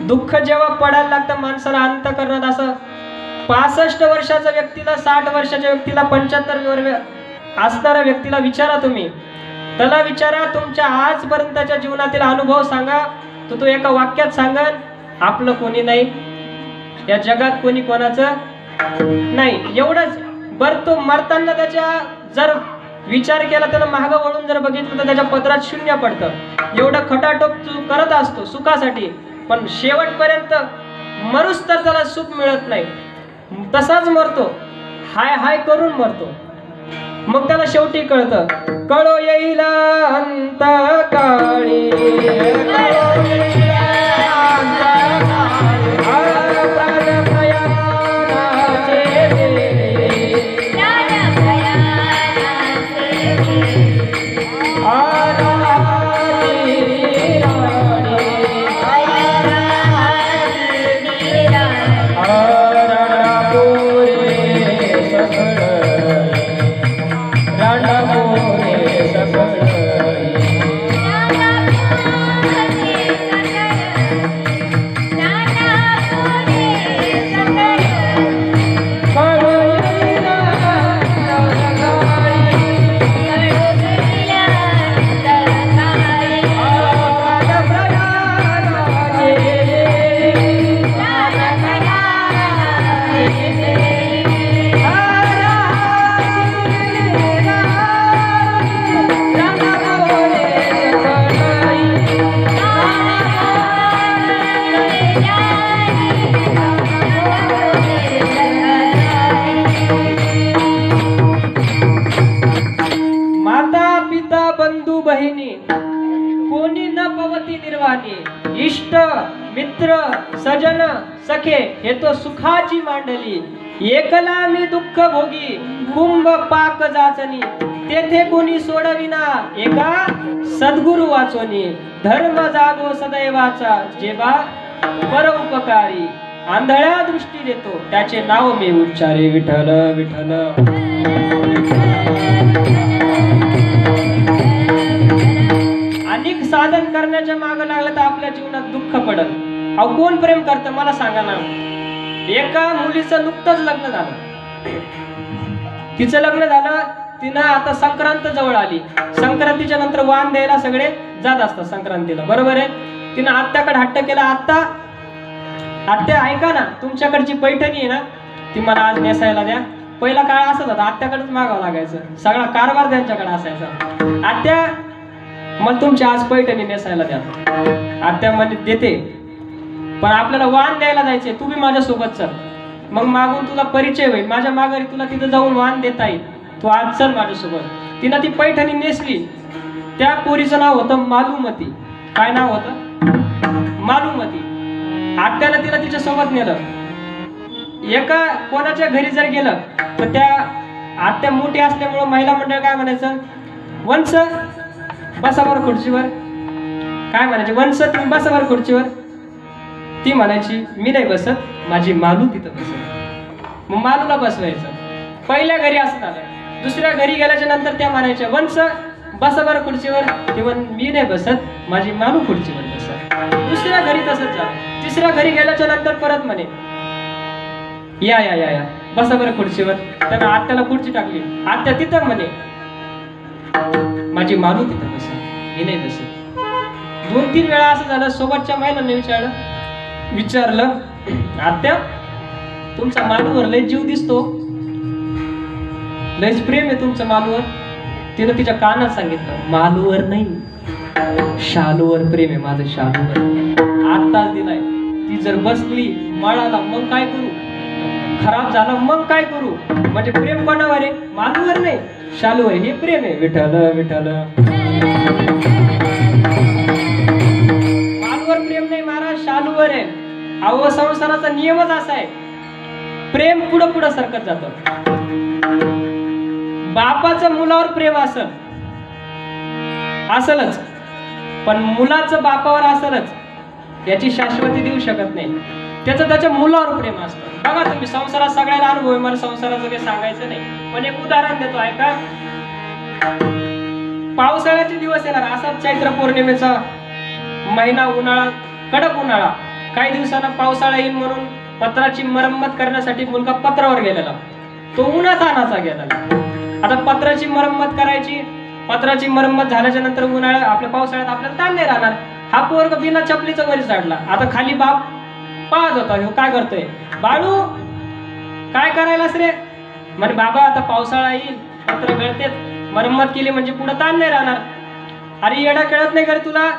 दुःख जेव्हा पडायला लागतं माणसाला अंतःकरणात, असं 65 वर्षाच्या व्यक्तीला, 60 वर्षाच्या व्यक्तीला, 75 असणाऱ्या व्यक्तीला विचारा तुम्ही, त्याला विचारा तुमच्या आजपर्यंतच्या जीवनातील अनुभव सांगा, तो एका वाक्यात सांगन, आपलं कोणी नाही, या जगात कोणी कोणाचं नाही, एवढंच. बरं तो मरताना त्याच्या जर विचार केला, त्याला मागं वळून जर बघितलं तर त्याच्या पदरात शून्य पडतं. एवढं खटाटोप करत असतो सुखासाठी, पण शेवटपर्यंत मरूस तर त्याला सुख मिळत नाही, तसाच मरतो, हाय हाय करून मरतो. मग त्याला शेवटी कळतं, कळो येईल अंत काळी, कोणी न पवती निर्वाणी, इष्ट मित्र सजन सखे हे तो सुखाची मांडली. एकला मी दुःख भोगी, कुंभ पाक जाचनी, तेथे कोणी सोडविना, एका सद्गुरु वाचोनी. धर्म जागो सदैवाचा, जेव्हा परोपकारी, आंधळ्या दृष्टी देतो त्याचे नाव मी उच्चारे. विठ्ठल विठ्ठल. अनेक साधन करण्याच्या मागे लागलं तर आपल्या जीवनात दुःख पडल. अहो कोण प्रेम करतं मला सांगा ना. एका मुलीचं नुकतंच लग्न झालं, तिचं लग्न झालं, तिनं आता संक्रांत जवळ आली. संक्रांतीच्या नंतर वाण द्यायला सगळे जात असतात संक्रांतीला, बरोबर आहे. तिनं आत्याकडे हट्ट केला, आत्या ऐका ना, तुमच्याकडची पैठणी आहे ना ती मला आज नेसायला द्या. पहिला काळ असत होता, आत्याकडेच मागावं लागायचं, सगळा कारभार त्यांच्याकडे असायचा. आत्या मला तुमची आज पैठणी नेसायला द्या. आत्या म्हणे देते, पण आपल्याला वाण द्यायला जायचे, तू बी माझ्यासोबत चल. मग मागून तुला परिचय होईल, माझ्या माघारी तुला तिथं जाऊन वाण देता येईल, तू आज चल माझ्यासोबत. तिनं ती पैठणी नेसली. त्या पोरीचं नाव होतं मालुमती. काय नाव होतं? मालुमती. आत्यानं तिला तिच्या सोबत नेलं. एका कोणाच्या घरी जर गेलं तर त्या आत्या मोठी असल्यामुळं महिला मंडळ काय म्हणायचं, वंश बसा बरं खुर्चीवर. काय म्हणायचे, वंश तुम्ही बसा बरं खुर्चीवर. ती म्हणायची मी नाही बसत, माझी मालू तिथं बसत. मग मालूला बसवायचं. पहिल्या घरी असं झालं. दुसऱ्या घरी गेल्याच्या नंतर त्या म्हणायच्या वंश बसा बरं खुर्चीवर. ते म्हण मी नाही बसत, माझी मालू खुर्चीवर बसत. दुसऱ्या घरी तसंच झालं. तिसऱ्या घरी गेल्याच्या नंतर परत म्हणे या या या या बसा बरं खुर्चीवर. त्यानं आत्याला खुर्ची टाकली. आत्या तिथं म्हणे माझी मालू तिथं बसत, मी नाही बसत. 2-3 वेळा असं झालं. सोबतच्या महिलांनी विचारलं आत्या तुमचा मालूवर लय जीव दिसतो, लयच प्रेम आहे तुमचं मालूवर. तिनं तिच्या कानात सांगितलं मालूवर नाही, शालूवर प्रेम आहे माझं, शालूवर. आत्ताच दिलाय. ती जर बसली मळाला मग काय करू, खराब झाला मग काय करू. म्हणजे प्रेम कोणावर आहे? मालूवर नाही, शालूवर. हे प्रेम आहे. विठ्ठल विठ्ठल. मालूवर प्रेम नाही महाराज, शालूवर आहे. अहो संसाराचा नियमच असा आहे, प्रेम पुढं पुढं सरकत जातं. बापाचं मुलावर प्रेम असलच, पण मुलाचं बापावर असलच याची शाश्वती देऊ शकत नाही. त्याचं त्याच्या मुलावर प्रेम असतं. बघा तुम्ही, संसारात सगळ्याला अनुभव आहे, मला संसाराचं काही सांगायचं नाही, पण एक उदाहरण देतो ऐका. पावसाळ्याचे दिवस येणार, असाच चैत्र पौर्णिमेचा महिना, उन्हाळा, कडक उन्हाळा. काही दिवसांना पावसाळा येईल म्हणून पत्राची मरम्मत करण्यासाठी मुलगा पत्रावर गेलेला. तो उन्हातानाचा गेलेला. आता पत्राची मरम्मत करायची. पत्राची मरम्मत झाल्याच्या नंतर उन्हाळ्यात आपल्या पावसाळ्यात आपल्याला ताण नाही राहणार. हा पोरग बिना चपलीचा वरी चढला. आता खाली बाप पाहत होता, ह्यो काय करतोय. बाळू काय करायलास रे? म्हणजे बाबा आता पावसाळा येईल, पत्र गळतेत, मरम्मत केली म्हणजे पुढे ताण नाही राहणार. अरे येडा कळत नाही का रे तुला?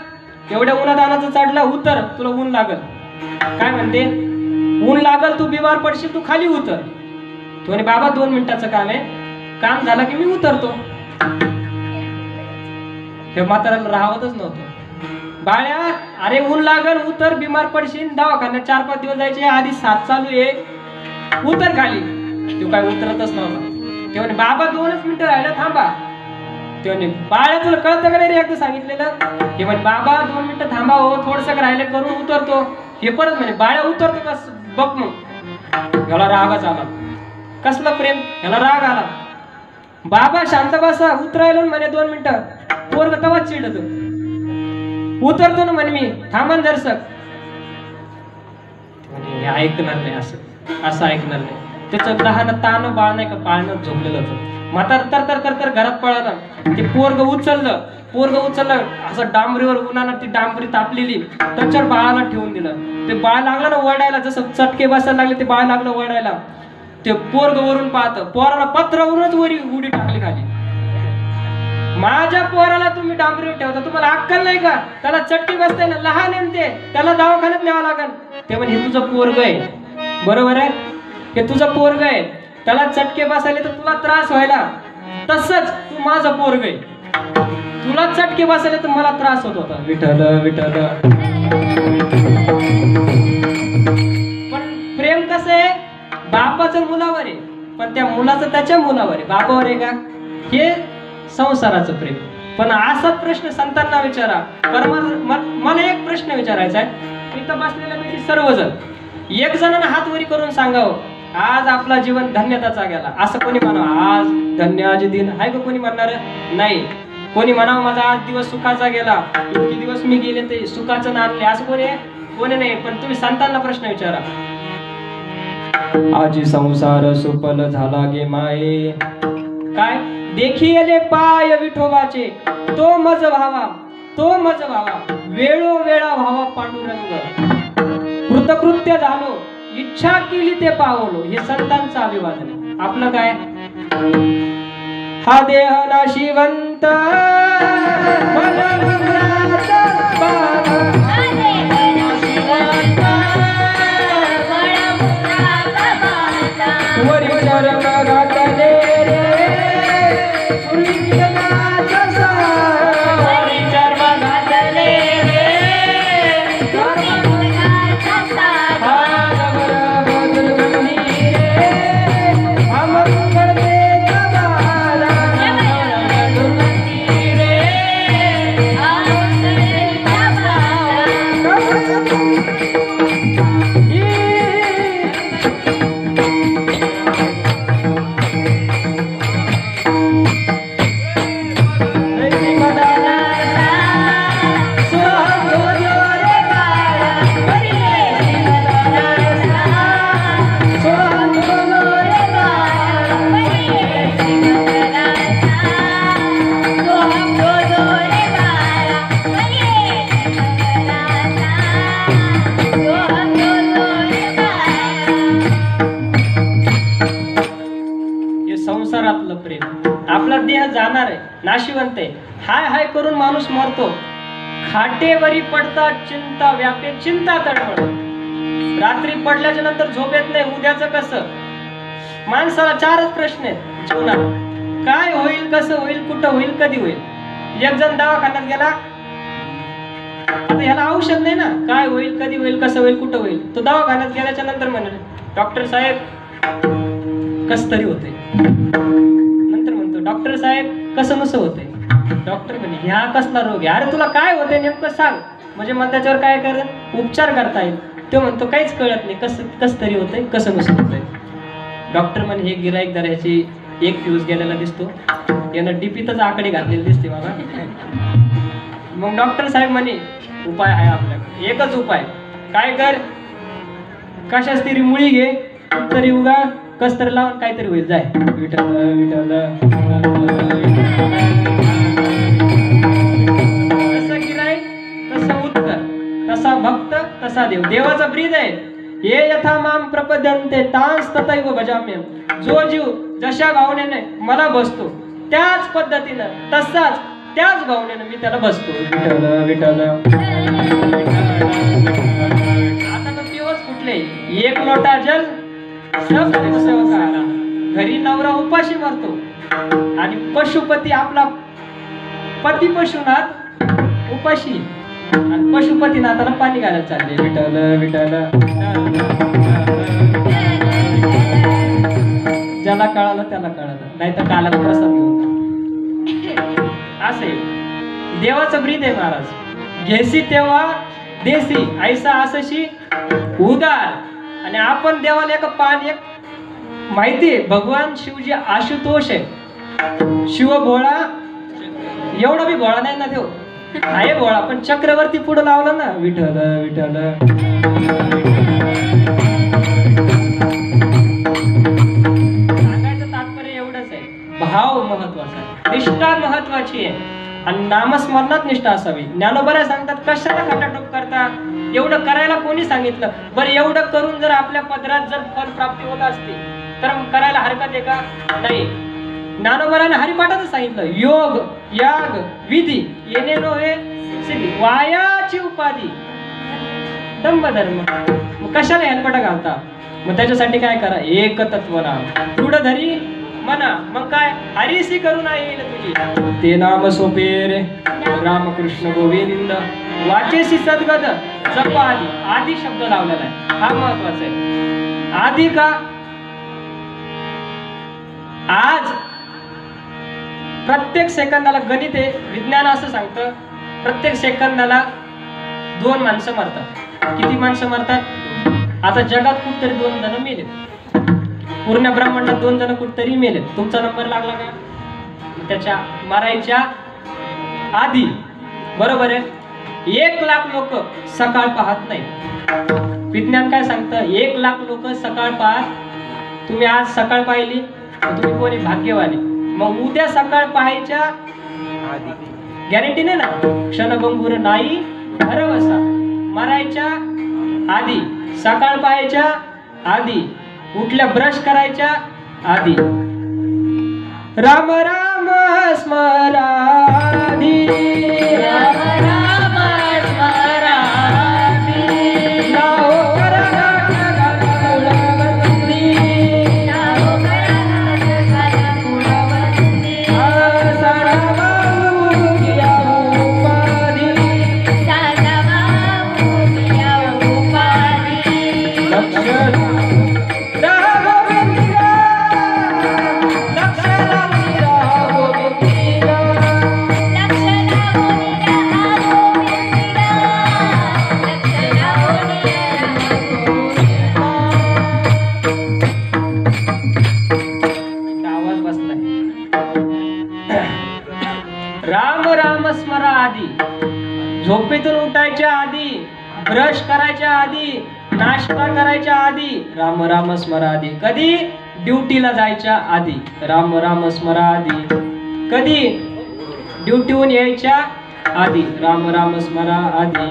एवढ्या उन्हातानाचं चढला, उतर, तुला ऊन लागल. काय म्हणते, ऊन लागल, तू बिमार पडशील, तू खाली उतर. तू म्हणे बाबा 2 मिनिटाचं काम आहे, काम झालं की मी उतरतो. हे म्हाताऱ्याला राहवतच नव्हतं. बाळ्या अरे ऊन लागल, उतर, बिमार पडशील, दवाखान्यात 4-5 दिवस जायचे, आधी 7 चालू आहे, उतर खाली. तो काय उतरतच नव्हता. ते म्हणे बाबा 2च मिनिटं राहिलं, थांबा. ते म्हणे बाळ्या तुला कळतं का नाही रे एकदा सांगितलेलं? हे म्हणे बाबा 2 मिनिटं थांबा हो, थोडंसं राहिले करून उतरतो. हे परत म्हणे बाळ्या उतरतो कस बघ. मग ह्याला रागच आला. कसला प्रेम, ह्याला राग आला. बाबा शांत बसा, उतरायला म्हणे 2 मिनिटं. पोरग तवाच चिडत उतरतो ना म्हणे मी, थांबा जरसक. ऐकणार नाही, असं ऐकणार नाही. त्याचं लहान ताण बाळ नाही का पाळण्यात झोपलेलं होतं. म्हातार तर घरात पळाला. ते पोरग उचललं असं डांबरीवर, उन्हानं ती डांबरी तापलेली, त्याच्यावर बाळाला ठेवून दिलं. ते बाळ लागलं ना वरडायला, जसं चटके बसायला लागले ते बाळ लागलं वरडायला. ते पोरग वरून पाहतं, पोराला पत्रावरूनच वरी उडी टाकली खाली. माझ्या पोराला तुम्ही डांबरीवर ठेवता, तुम्हाला अक्कल नाही का? त्याला चटके बसताय ना, लहान आहे ते, त्याला दवाखान्यात न्यावं लागल. ते म्हणजे हे तुझं पोरग आहे, बरोबर आहे, हे तुझं पोरग आहे, त्याला चटके बसायले तर तुला त्रास व्हायला. तसंच तू माझं पोरग आहे, तुला चटके बसायले तर मला त्रास होत होता. विठ्ठल विठ्ठल. पण प्रेम कसं आहे, बापाचं मुलावर आहे, पण त्या मुलाचं त्याच्या मुलावर आहे, बापावर आहे का? हे संसाराचं प्रेम. पण असाच प्रश्न संतांना विचारा. मला एक प्रश्न विचारायचा आहे. इथं बसलेल्या मी सर्वजण एक जणांना हात वरी करून सांगावं, आज आपला जीवन धन्यताचा गेला, असं कोणी म्हणा. आज धन्य आज दिन आहे का कोणी म्हणणार? नाही. कोणी म्हणावं माझा आज दिवस सुखाचा गेला, इतके दिवस मी गेले ते सुखाचं नांदले, असं कोणी नाही. पण तुम्ही संतांना प्रश्न विचारा, आजी संसार सुपल झाला गे माये, काय देखिले पाय विठोबाचे, तो मज व्हावा वेळोवेळा व्हावा पांडुरंग, कृतकृत्य झालो इच्छा केली ते पावलो. हे संतांचं अभिवादन आहे. आपलं काय, हा देह नाशिवंत वरी चरण घातले रे पूर्वी गिरणाचा सार, वरी चरण घातले रे संसारातलं प्रेम. आपला देह जाणार आहे, नाशिवंत आहे, हाय हाय करून माणूस मरतो, खाटेवरी पडता चिंता व्यापे, चिंता तडमड, रात्री पडल्याच्या नंतर झोप येत नाही, उद्याचं कसं. माणसाला चारच प्रश्न आहेत जीवनात, काय होईल, कसं होईल, कुठं होईल, कधी होईल. एक जण दवाखान्यात गेला, आता ह्याला औषध नाही ना, काय होईल, कधी होईल, कसं होईल, कुठं होईल. तो दवाखान्यात गेल्याच्या नंतर म्हणाले, डॉक्टर साहेब कस तरी होते. नंतर म्हणतो, डॉक्टर साहेब कसं नसं होते. डॉक्टर म्हणे, ह्या कसला रोग आहे, अरे तुला काय होते नेमकं सांग, म्हणजे मला त्याच्यावर काय उपचार करता येईल. तो म्हणतो काहीच कळत नाही, कस तरी होतंय, कसं नसं होतंय. डॉक्टर म्हणे, हे गिराईक जर ह्याची एक फ्यूज गेलेला दिसतो, यानं डीपीतच आकडे घातलेले दिसते मला. मग डॉक्टर साहेब म्हणे, उपाय आहे आपल्याकडे, एकच उपाय, काय कर, कशाच तरी मुळी घे, तरी उगा कस तरी लावून काहीतरी होईल, जाय विठ्ठल विठ्ठल. तसं गिराईक तसं उत्तर, तसा भक्त तसा देव. देवाचा ब्रीद आहे, ये यथा माम प्रपद्यन्ते तांस तथैव भजाम्यहम. जो जीव जशा भावनेने मला बसतो त्याच पद्धतीनं, तसाच त्याच भावनेनं मी त्याला बसतो. विठ्ठल विठ्ठल. आता तर दिवस कुठले, एक लोटा जल सब सेवकाला. घरी नवरा उपाशी मरतो आणि पशुपती आपला पती पशुनाथ उपाशी, आणि पशुपतीनाथाला पाणी घालायला चालले. विठ्ठल विठ्ठल. ज्याला कळालं त्याला कळालं, नाही तर काला प्रसाद घेऊन असे. देवाचं ब्रीद आहे महाराज, घेसी तेव्हा देसी ऐसा असशी उदार. आणि आपण देवाला एक माहितीये, भगवान शिवजी आशुतोष आहे. शिव भोळा, एवढा बी भोळा नाही ना देव, आहे भोळा, पण चक्रवर्ती पुढे लावलं ना. विठ्ठल विठ्ठल. सांगायचं तात्पर्य एवढंच आहे, भाव महत्वाचा आहे, निष्ठा महत्वाची आहे, आणि नामस्मरणात निष्ठा असावी. ज्ञानोबा सांगतात, कशाला खटाटोप करता, एवढं करायला कोणी सांगितलं. बरं, एवढं करून जर आपल्या पदरात जर फल प्राप्ती होत असते तर करायला हरकत आहे का? नाही. ज्ञानोबाने हरिपाठातच सांगितलं, योग याग विधी येणे नव्हे सिद्धी, वायाची उपाधी दंभ धर्म. मग कशाला हेलपटा घालता? मग त्याच्यासाठी काय करा, एक तत्व नाम दृढ धरी म्हणा. मग काय, हरिसी करून येईल तुझी, ते नाम सोपे रे रामकृष्ण गोविंद. वाचेसी सद्गत जप आदी. आदी शब्द लावलेला आहे, हा महत्वाचा आहे. आदी का, आज प्रत्येक सेकंदाला, गणित आहे, विज्ञान असं सांगतं, प्रत्येक सेकंदाला 2 माणसं मरतात. किती माणसं मरतात? आता जगात कुठतरी 2 जण मेले, पूर्ण ब्रह्मांडात 2 जण कुठतरी मेले. तुमचा नंबर लागला का? त्याच्या मरायच्या आधी, बरोबर आहे. 1,00,000 लोक सकाळ पाहत नाही. विज्ञान काय सांगतं? 1,00,000 लोक सकाळ पाहत. तुम्ही आज सकाळ पाहिली तर तुम्ही कोणी भाग्यवानी. मग उद्या सकाळ पाहायच्या गॅरंटी नाही ना. क्षणभंगुर नाही भरवसा. मरायच्या आधी, सकाळ पाहायच्या आधी, उठल्या ब्रश करायच्या आधी राम राम स्मराधी, राम राम स्मराधी, नाव करा कुलवंती, नाव करा कुलवंती, साराभाऊ किया उपाधी, साराभाऊ किया उपाधी, लक्ष्मण राम राम स्मरा आधी. झोपेतून उठायच्या आधी, ब्रश करायच्या आधी, नाश्ता करायच्या आधी राम राम स्मरा आधी. कधी? ड्युटीला जायच्या आधी राम राम स्मरा आधी. कधी? ड्युटीहून यायच्या आधी राम राम स्मरा आधी.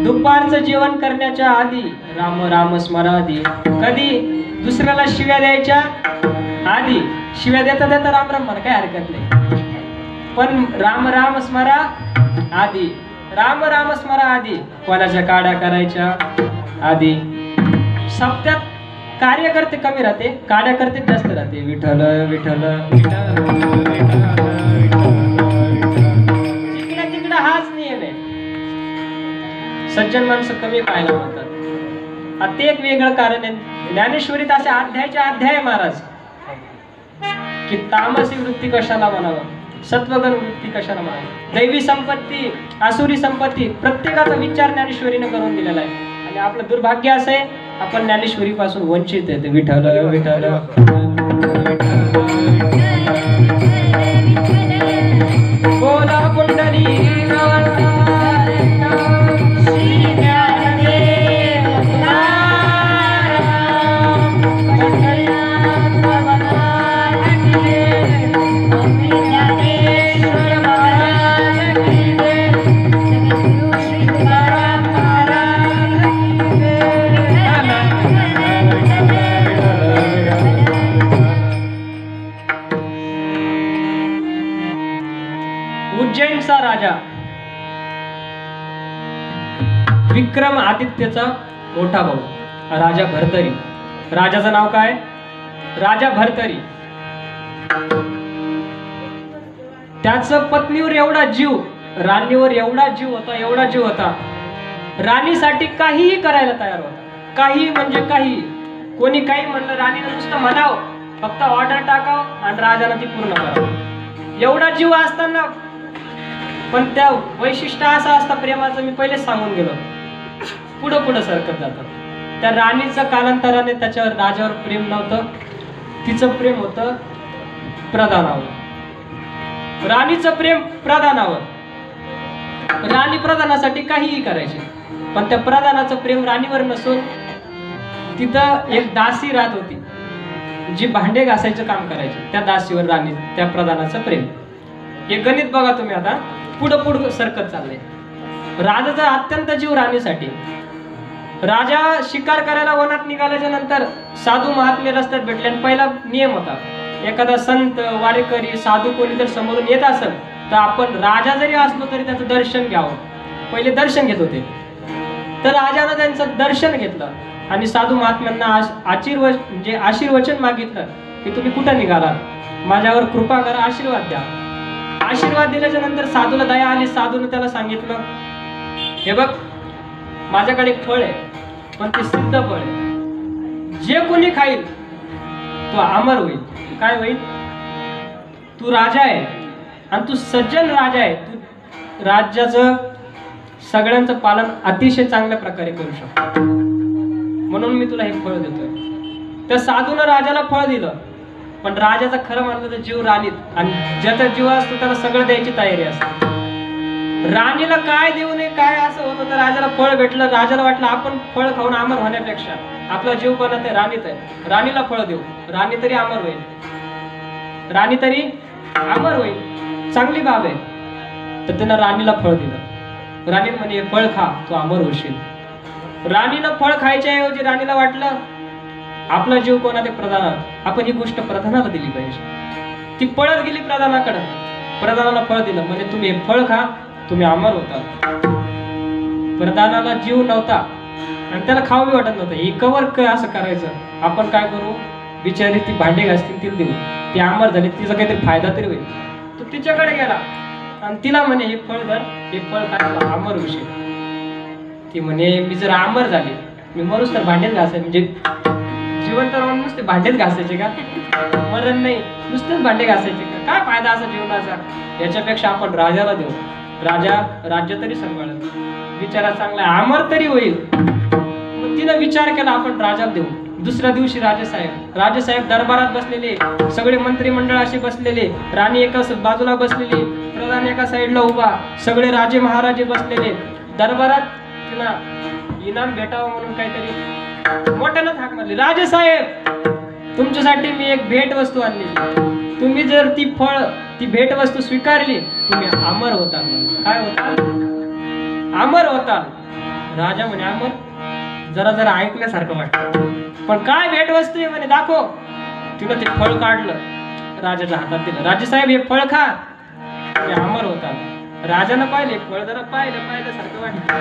दुपारचं जेवण करण्याच्या आधी राम राम स्मरा आधी. कधी? दुसऱ्याला शिव्या द्यायच्या आधी. शिव्या देता देता राम राम म्हणा, काय हरकत नाही, पण राम राम स्मरा आधी. राम राम स्मरा आधी. कोणाच्या काड्या करायच्या आधी. सप्त्यात कार्यकर्ते कमी राहते, कार्यकर्ते जास्त राहते. विठ्ठल विठ्ठल विठ्ठल जिकडे तिकडे हाच नियम आहे. सज्जन माणसं कमी पाहायला मिळतात. ते एक वेगळं कारण आहे. ज्ञानेश्वरीत असे अध्यायच्या अध्याय महाराज की तामसी वृत्ती कशाला म्हणावं, सत्वगण वृत्ती कशाला म्हणावं, दैवी संपत्ती, आसुरी संपत्ती, प्रत्येकाचा विचार ज्ञानेश्वरीने करून दिलेला आहे. आणि आपलं दुर्भाग्य असं आहे, आपण ज्ञानेश्वरी पासून वंचित आहे. विठ्ठल विठ्ठल बोला कुंडली उज्जैनचा राजा विक्रम आदित्यचा मोठा भाऊ राजा भर्तरी. राजाचं नाव काय? राजा भर्तरी. त्याचं पत्नीवर एवढा जीव, राणीवर एवढा जीव होता, एवढा जीव होता, राणीसाठी काहीही करायला तयार होता. काही म्हणजे काही. कोणी काही म्हणलं राणीनं नुसतं म्हणाव, फक्त ऑर्डर टाकाव आणि राजाला ती पूर्ण करावं. एवढा जीव असताना पण त्या वैशिष्ट्य असं असतं प्रेमाचं, मी पहिलेच सांगून गेलो, पुढं पुढं सरकत जातं. त्या राणीचं कालांतराने त्याच्यावर राजावर प्रेम नव्हतं, तिचं प्रेम होतं प्रधानावर. राणीचं प्रेम प्रधानावर. राणी प्रधानासाठी काहीही करायची, पण त्या प्रधानाचं प्रेम राणीवर नसून तिथं एक दासी राहत होती जी भांडे घासायचं काम करायची. त्या दासीवर राणी, त्या प्रधानाचं प्रेम. हे गणित बघा तुम्ही आता, पुढं पुढं सरकत चाललंय. राजाचा अत्यंत जीव राणीसाठी. राजा शिकार करायला वनात निघाल्याच्या नंतर साधू महात्मे रस्त्यात भेटले. आणि पहिला नियम होता, एखादा संत वारेकरी साधू कोणी जर समोरून येत असेल तर आपण राजा जरी असलो तरी त्याचं दर्शन घ्यावं. पहिले दर्शन घेत होते. तर राजानं त्यांचं दर्शन घेतलं आणि साधू महात्म्यांना आशीर्वचन मागितलं की तुम्ही कुठं निघाला, माझ्यावर कृपा करा, आशीर्वाद द्या. आशीर्वाद दिल्याच्या नंतर साधूला दया आली. साधूने त्याला सांगितलं, हे बघ माझ्याकडे एक फळ आहे, पण ते सिद्ध फळ आहे. जे कोणी खाईल तो अमर होईल. काय होईल? तू राजा आहे आणि तू सज्जन राजा आहे. तू राज्याचं सगळ्यांचं पालन अतिशय चांगल्या प्रकारे करू शकतो, म्हणून मी तुला हे फळ देतोय. त्या साधूनं राजाला फळ दिलं, पण राजाचा खरं म्हणलं तर जीव राणीत, आणि ज्याचा जीव असतो त्याला सगळं द्यायची तयारी असते. राणीला काय देऊ नये काय असं होतं तर राजाला फळ भेटलं. राजाला वाटलं आपण फळ खाऊन अमर होण्यापेक्षा आपला जीव कोणात आहे? राणीत आहे. राणीला फळ देऊ, राणी तरी अमर होईल, राणी तरी अमर होईल, चांगली बाब आहे. तर त्यानं राणीला फळ दिलं. राणी म्हणे फळ खा तू अमर होशील. राणीनं फळ खायच्या ऐवजी राणीला वाटलं आपला जीव कोणात आहे? प्रधानात. आपण ही गोष्ट प्रधानाला दिली पाहिजे. ती पळत गेली प्रधानाकडे, प्रधानाला फळ दिलं. म्हणजे तुम्ही हे फळ खा तुम्ही अमर होता. प्रधानाला जीव नव्हता आणि त्याला खाऊ बी वाटत नव्हतं. हे कवर असं करायचं, आपण काय करू? बिचारी ती भांडे घासतील तिला देऊ, ती अमर झाली, तिचा काहीतरी फायदा तरी होईल. तो तिच्याकडे गेला आणि तिला म्हणे हे फळ धर, हे फळ खायला अमर होशील. ती म्हणे मी जर अमर झाली, मी मरूच तर भांडेच घासायचे, म्हणजे जिवंत राहून नुसते भांडेच घासायचे का? मरण नाही, नुसतेच भांडे घासायचे का? काय फायदा असा जीवनाचा? याच्यापेक्षा आपण राजाला देऊ, राजा राज्य तरी सांभाळेल, बिचारा चांगला अमर तरी होईल. मग तिनं विचार केला आपण राजाला देऊ. दुसऱ्या दिवशी राजेसाहेब दरबारात बसलेले, सगळे मंत्रिमंडळ असे बसलेले, राणी एका बाजूला बसलेली, प्रधान एका साईडला उभा, सगळे राजे महाराजे बसलेले. दरबारात तिनं इनाम भेटावं म्हणून काहीतरी मोठ्यानं हाक मारली, राजेसाहेब तुमच्यासाठी मी एक भेट वस्तू आणली, तुम्ही जर ती भेट वस्तू स्वीकारली तुम्ही अमर होता. काय होता? अमर होता. राजा म्हणे अमर, जरा जरा ऐकण्यासारखं वाटतं, पण काय भेट वस्तू आहे म्हणे, दाखव. तिनं ते फळ काढलं, राजाच्या हातात दिलं. राजेसाहेब हे फळ खा तुम्ही अमर होता. राजानं पाहिले फळ, जरा पाहिल्यासारखं वाटतं,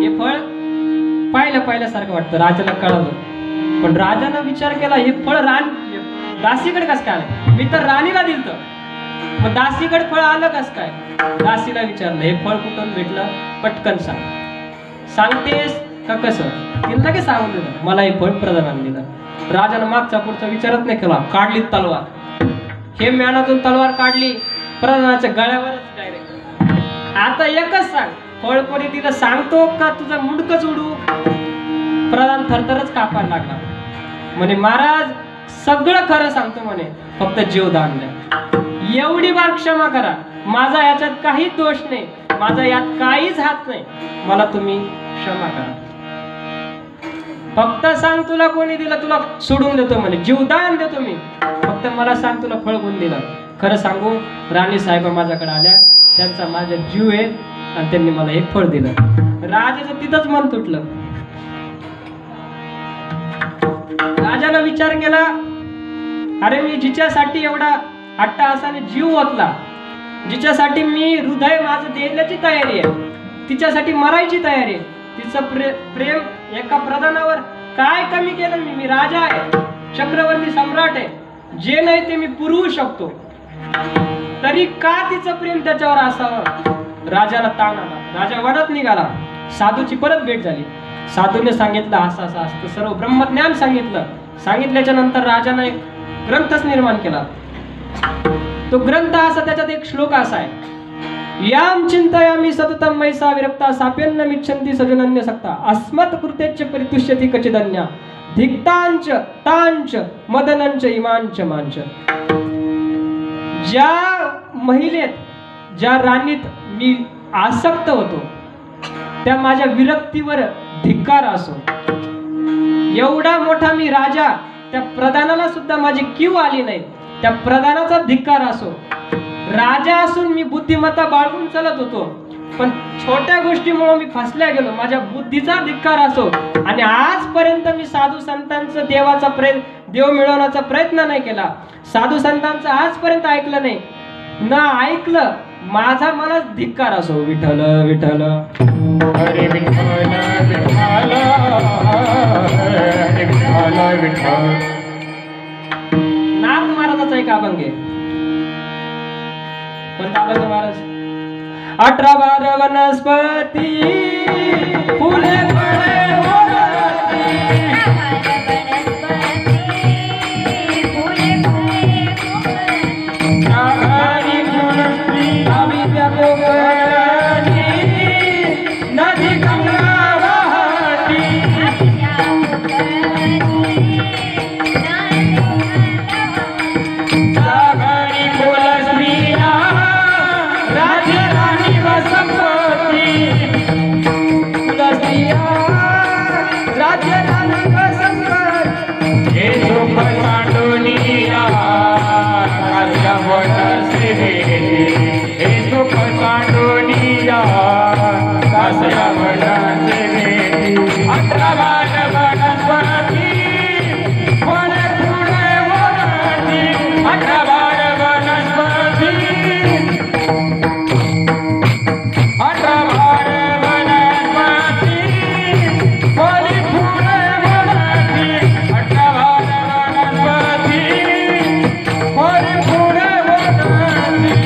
हे फळ पाहिल्यासारखं वाटतं. राजाला कळलं, पण राजानं विचार केला हे फळ दासीकडे कसं काय आलं? मी तर राणीला दिलतं, मग दासीकडे फळ आलं कसं काय? दासीला विचारलं हे फळ कुठून भेटलं, पटकन सांगतेस का कसं? तिला लगेच सांगून दिलं मला हे फळ प्रधानाने दिलं. राजानं मागचा पुढचा विचारत नाही केला, काढली तलवार. हे म्यानातून तलवार काढली, प्रधानाच्या गळ्यावरच डायरेक्ट. आता एकच सांग, फळ कोणी दिलं सांगतो का तुझं मुंडकच उडू? प्रधान थरथरच कापायला लागला. म्हणे महाराज सगळं खरं सांगतो म्हणे, फक्त जीवदान द्या. एवढी बार क्षमा करा, माझा याच्यात काहीच दोष नाही, माझा यात काहीच हात नाही, मला तुम्ही क्षमा करा. फक्त सांग तुला कोणी दिलं, तुला सोडून देतो म्हणे, जीवदान देतो मी, फक्त मला सांग तुला फळ कोण दिलं. खरं सांगू, राणी साहेब माझ्याकडे आल्या, त्यांचा माझा जीव आहे आणि त्यांनी मला एक फळ दिलं. राजाचं तिथंच मन तुटलं. राजानं विचार केला, अरे मी जिच्यासाठी एवढा अट्टहासाने जीव ओतला, जिच्यासाठी मी हृदय माझं देण्याची तयारी आहे, तिच्यासाठी मरायची तयारी आहे, तिचं प्रेम एका प्रधानावर काय कमी केलं मी राजा आहे, चक्रवर्ती सम्राट आहे, जे नाही ते मी पुरवू शकतो, तरी का तिचं प्रेम त्याच्यावर असावं? राजाला ताण आला. राजा वनात निघाला. साधूची परत भेट झाली. साधूने सांगितलं असं असं असतं, सर्व ब्रह्मज्ञान सांगितलं. सांगितल्याच्या नंतर राजाने एक ग्रंथच निर्माण केला. तो ग्रंथ असा, त्याच्यात एक श्लोक असा आहे, याम चिंतयामि सततम मैसा विरक्ता साप्यन्न मिच्छन्ति सजनन्य सक्ता अस्मत् कृतेच्च परितुष्यति कचिदन्या धिक्तांच तांच मदनंच इमांच मांच. ज्या महिलेत, ज्या राणीत मी आसक्त होतो, त्या माझ्या विरक्तीवर धिक्कार असो. एवढा मोठा मी राजा, त्या प्रधानाला सुद्धा माझी कीव आली नाही, त्या प्रधानाचा धिक्कार असो. राजा असून मी बुद्धिमत्ता बाळगून चालत होतो, पण छोट्या गोष्टीमुळे मी फसल्या गेलो, माझ्या बुद्धीचा धिक्कार असो. आणि आजपर्यंत मी साधू संतांचं देव मिळवण्याचा प्रयत्न नाही केला, साधू संतांचं आजपर्यंत ऐकलं नाही, ना ऐकलं, माझा मलाच धिक्कार असो. विठ्ठल विठ्ठल
हरे विठ्ठल विठ्ठल हरे विठ्ठल विठ्ठल.
नाथ महाराजाचा एक अभंग आहे. कोणता अभंग महाराज? 18 वनस्पती फुले फळे
राजा राणी दासया वनाचे वेली 18 बार वनस्पती फळे फुले वनाची 18 बार वनस्पती 18 बार वनस्पती फळे फुले वनाची 18 बार वनस्पती फळे फुले वनाची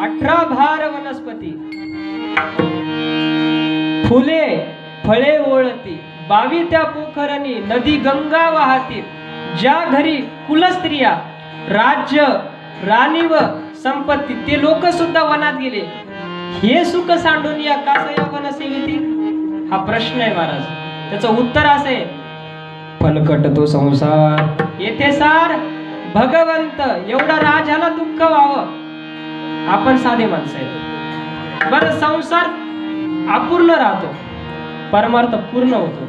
18 भार वनस्पती फुले फळे ओळती 22 त्या पोखरणी नदी गंगा वाहती ज्या घरी कुलस्त्रिया राज्य राणी व संपत्ती ते लोक सुद्धा वनात गेले हे सुख सांडून या कासया वनसेविती हा प्रश्न आहे महाराज त्याचं उत्तर असे फलकट तो संसार येथे सार भगवंत एवढा राजाला दुःख व्हावं आपण साधे माणसं आहे बरं संसार अपूर्ण राहतो परमार्थ पूर्ण होतो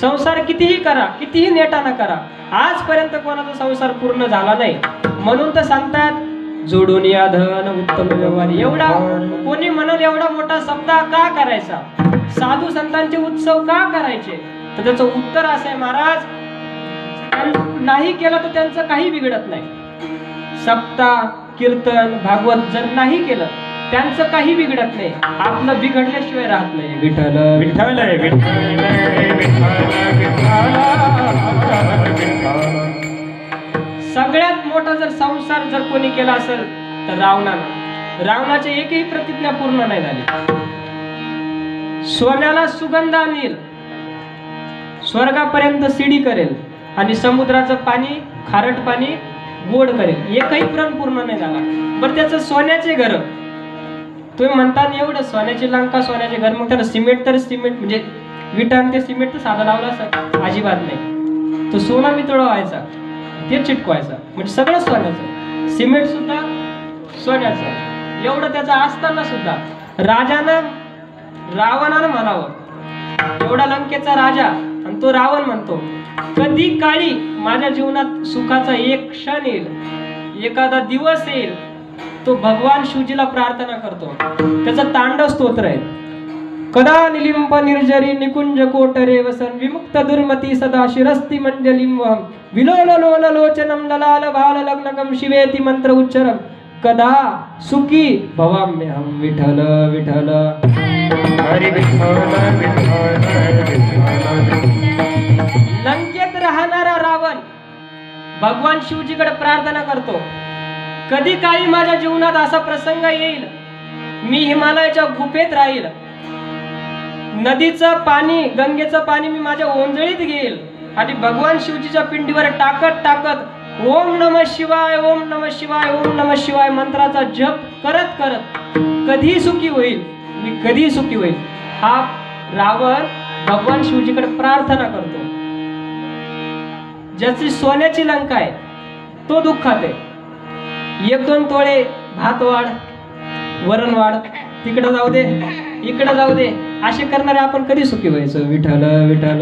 संसार कितीही करा कितीही नेटाना करा आजपर्यंत कोणाचा संसार पूर्ण झाला नाही म्हणून तर सांगतात जोडून या धन उत्तम व्यवहार एवढा कोणी म्हणून एवढा मोठा सप्ताह का करायचा साधू संतांचे उत्सव का करायचे तर त्याचं उत्तर असं आहे महाराज नाही केलं तर त्यांचं काही बिघडत नाही सप्ताह कीर्तन भागवत जर नाही केलं त्यांचं काही बिघडत नाही आपलं बिघडल्याशिवाय राहत नाही विठ्ठल
विठ्ठल
सगळ्यात मोठा जर संसार जर कोणी केला असेल तर रावणाची एकही प्रतिज्ञा पूर्ण नाही झाली सोन्याला सुगंध आणील स्वर्गापर्यंत शिडी करेल आणि समुद्राचं पाणी खारट पाणी गोड करेल एकही प्रण पूर्ण नाही झाला बरं त्याचं सोन्याचे घर तुम्ही म्हणता एवढं सोन्याची लंका सोन्याचे घर मग त्याला सिमेंट तर सिमेंट म्हणजे विटा आणि ते सिमेंट तर साधं लावलं असं अजिबात नाही तो सोना वितळ व्हायचा ते चिटकवायचा म्हणजे सगळं सोन्याचं सिमेंट सुद्धा सोन्याचं एवढं त्याचं असताना सुद्धा रावणानं म्हणावं एवढा लंकेचा राजा आणि तो रावण म्हणतो कधी काळी माझ्या जीवनात सुखाचा एक क्षण येईल एखादा दिवस येईल तो भगवान शिवजीला प्रार्थना करतो त्याचा तांडव स्तोत्र आहे कदा निलिंप निर्जरी निकुंज कोटरे वसन विमुक्त दुर्मती सदा शिरस्ती मंजलिम विलोल लोचनम ललाल भाल लग्नकम शिवेती मंत्र उच्चरम कदा सुखी भवाम्यहम विठ्ठल विठ्ठल
हरी विठ्ठल विठ्ठल
लंकेत राहणारा रावण भगवान शिवजीकडे प्रार्थना करतो कधी काळी माझ्या जीवनात असा प्रसंग येईल मी हिमालयाच्या गुफेत राहील नदीचं पाणी गंगेचं पाणी मी माझ्या ओंजळीत घेईल आणि भगवान शिवजीच्या पिंडीवर टाकत ओम नमः शिवाय ओम नमः शिवाय ओम नमः शिवाय मंत्राचा जप करत करत कधी सुखी होईल मी कधी सुखी होईल हा रावण भगवान शिवजीकडे प्रार्थना करतो ज्याची सोन्याची लंका आहे तो दुःखात आहे 1-2 तोळे भात वाढ वरण वाढ तिकडे जाऊ दे इकडे जाऊ दे असे करणारे आपण कधी सुखी व्हायचं विठ्ठल विठ्ठल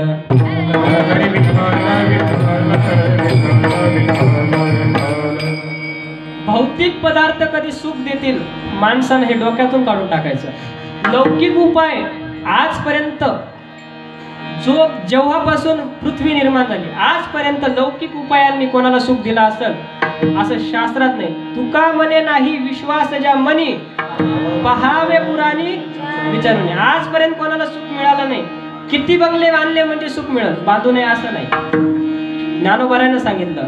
भौतिक पदार्थ कधी सुख देतील माणसानं हे डोक्यातून काढून टाकायचं लौकिक उपाय आजपर्यंत जेव्हापासून पृथ्वी निर्माण झाली आजपर्यंत लौकिक उपायांनी कोणाला सुख दिला असेल असं शास्त्रात नाही तुका म्हणे नाही विश्वास ज्या मनी पहावे पुराणी विचारून आजपर्यंत कोणाला सुख मिळालं नाही किती बंगले बांधले म्हणजे सुख मिळेल बांधू नये असं नाही ज्ञानोबारानं सांगितलं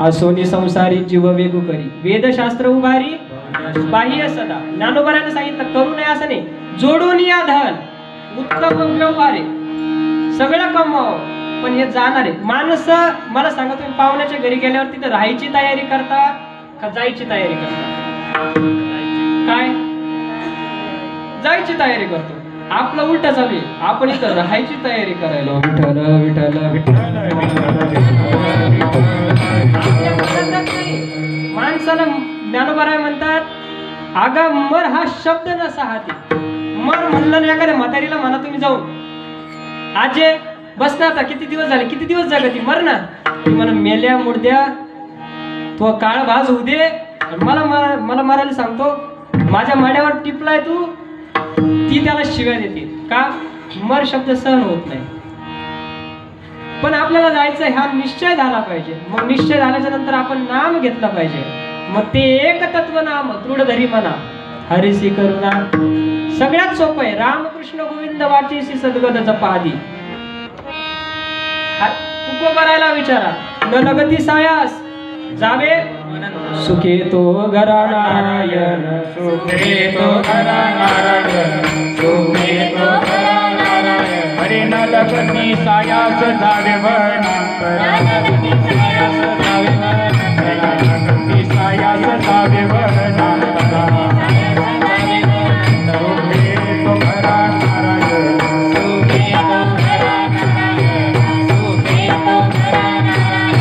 असोनी संसारी जीव वेगू करी वेदशास्त्र उभारी बाह्य सदा ज्ञानोबारानं सांगितलं करू नये असं नाही जोडून या धन उत्तम व्यवहार सगळं कमवावं पण हे जाणार आहे माणसं मला सांगा तुम्ही पाहुण्याच्या घरी गेल्यावर तिथे राहायची तयारी करता का जायची तयारी करता काय जायची तयारी करतो आपलं उलट चालू आहे आपण इथं राहायची तयारी करायला विठ्ठल विठ्ठल माणसाला ज्ञानोबा म्हणतात आगा मर हा शब्द न सहाती मर म्हणलं ना एखाद्या म्हातारीला म्हणा तुम्ही जाऊन आजे बस ना आता किती दिवस जगती मर ना ती म्हणा मेल्या मुर्द्या तो काळ भाज होऊ दे आणि मला मारायला सांगतो, माझ्या माड्यावर टिपलाय तू, ती त्याला शिव्या देते का? मर शब्द सहन होत नाही. पण आपल्याला जायचं हा निश्चय झाला पाहिजे. मग निश्चय झाल्याच्या नंतर आपण नाम घेतलं पाहिजे. मग ते एक तत्व नाम दृढ धरी म्हणा, हरिसी करुणा. सगळ्यात सोपं आहे. रामकृष्ण गोविंद वाचेसी सद्गत जपादी. तुकोबरायला विचारा, न लगती सायास जावे सुखे तो घरा नारायण,
सुखे तो घरा नारायण, सुखे तो घरा नारायण. हरी न लगती सायास जावे वनांतर, लगती सायास जावे वनांतर, लगती सायास जावे वनांतर. सुखे तो घरा नारायण, सुखे तो घरा नारायण, सुखे तो घरा नारायण.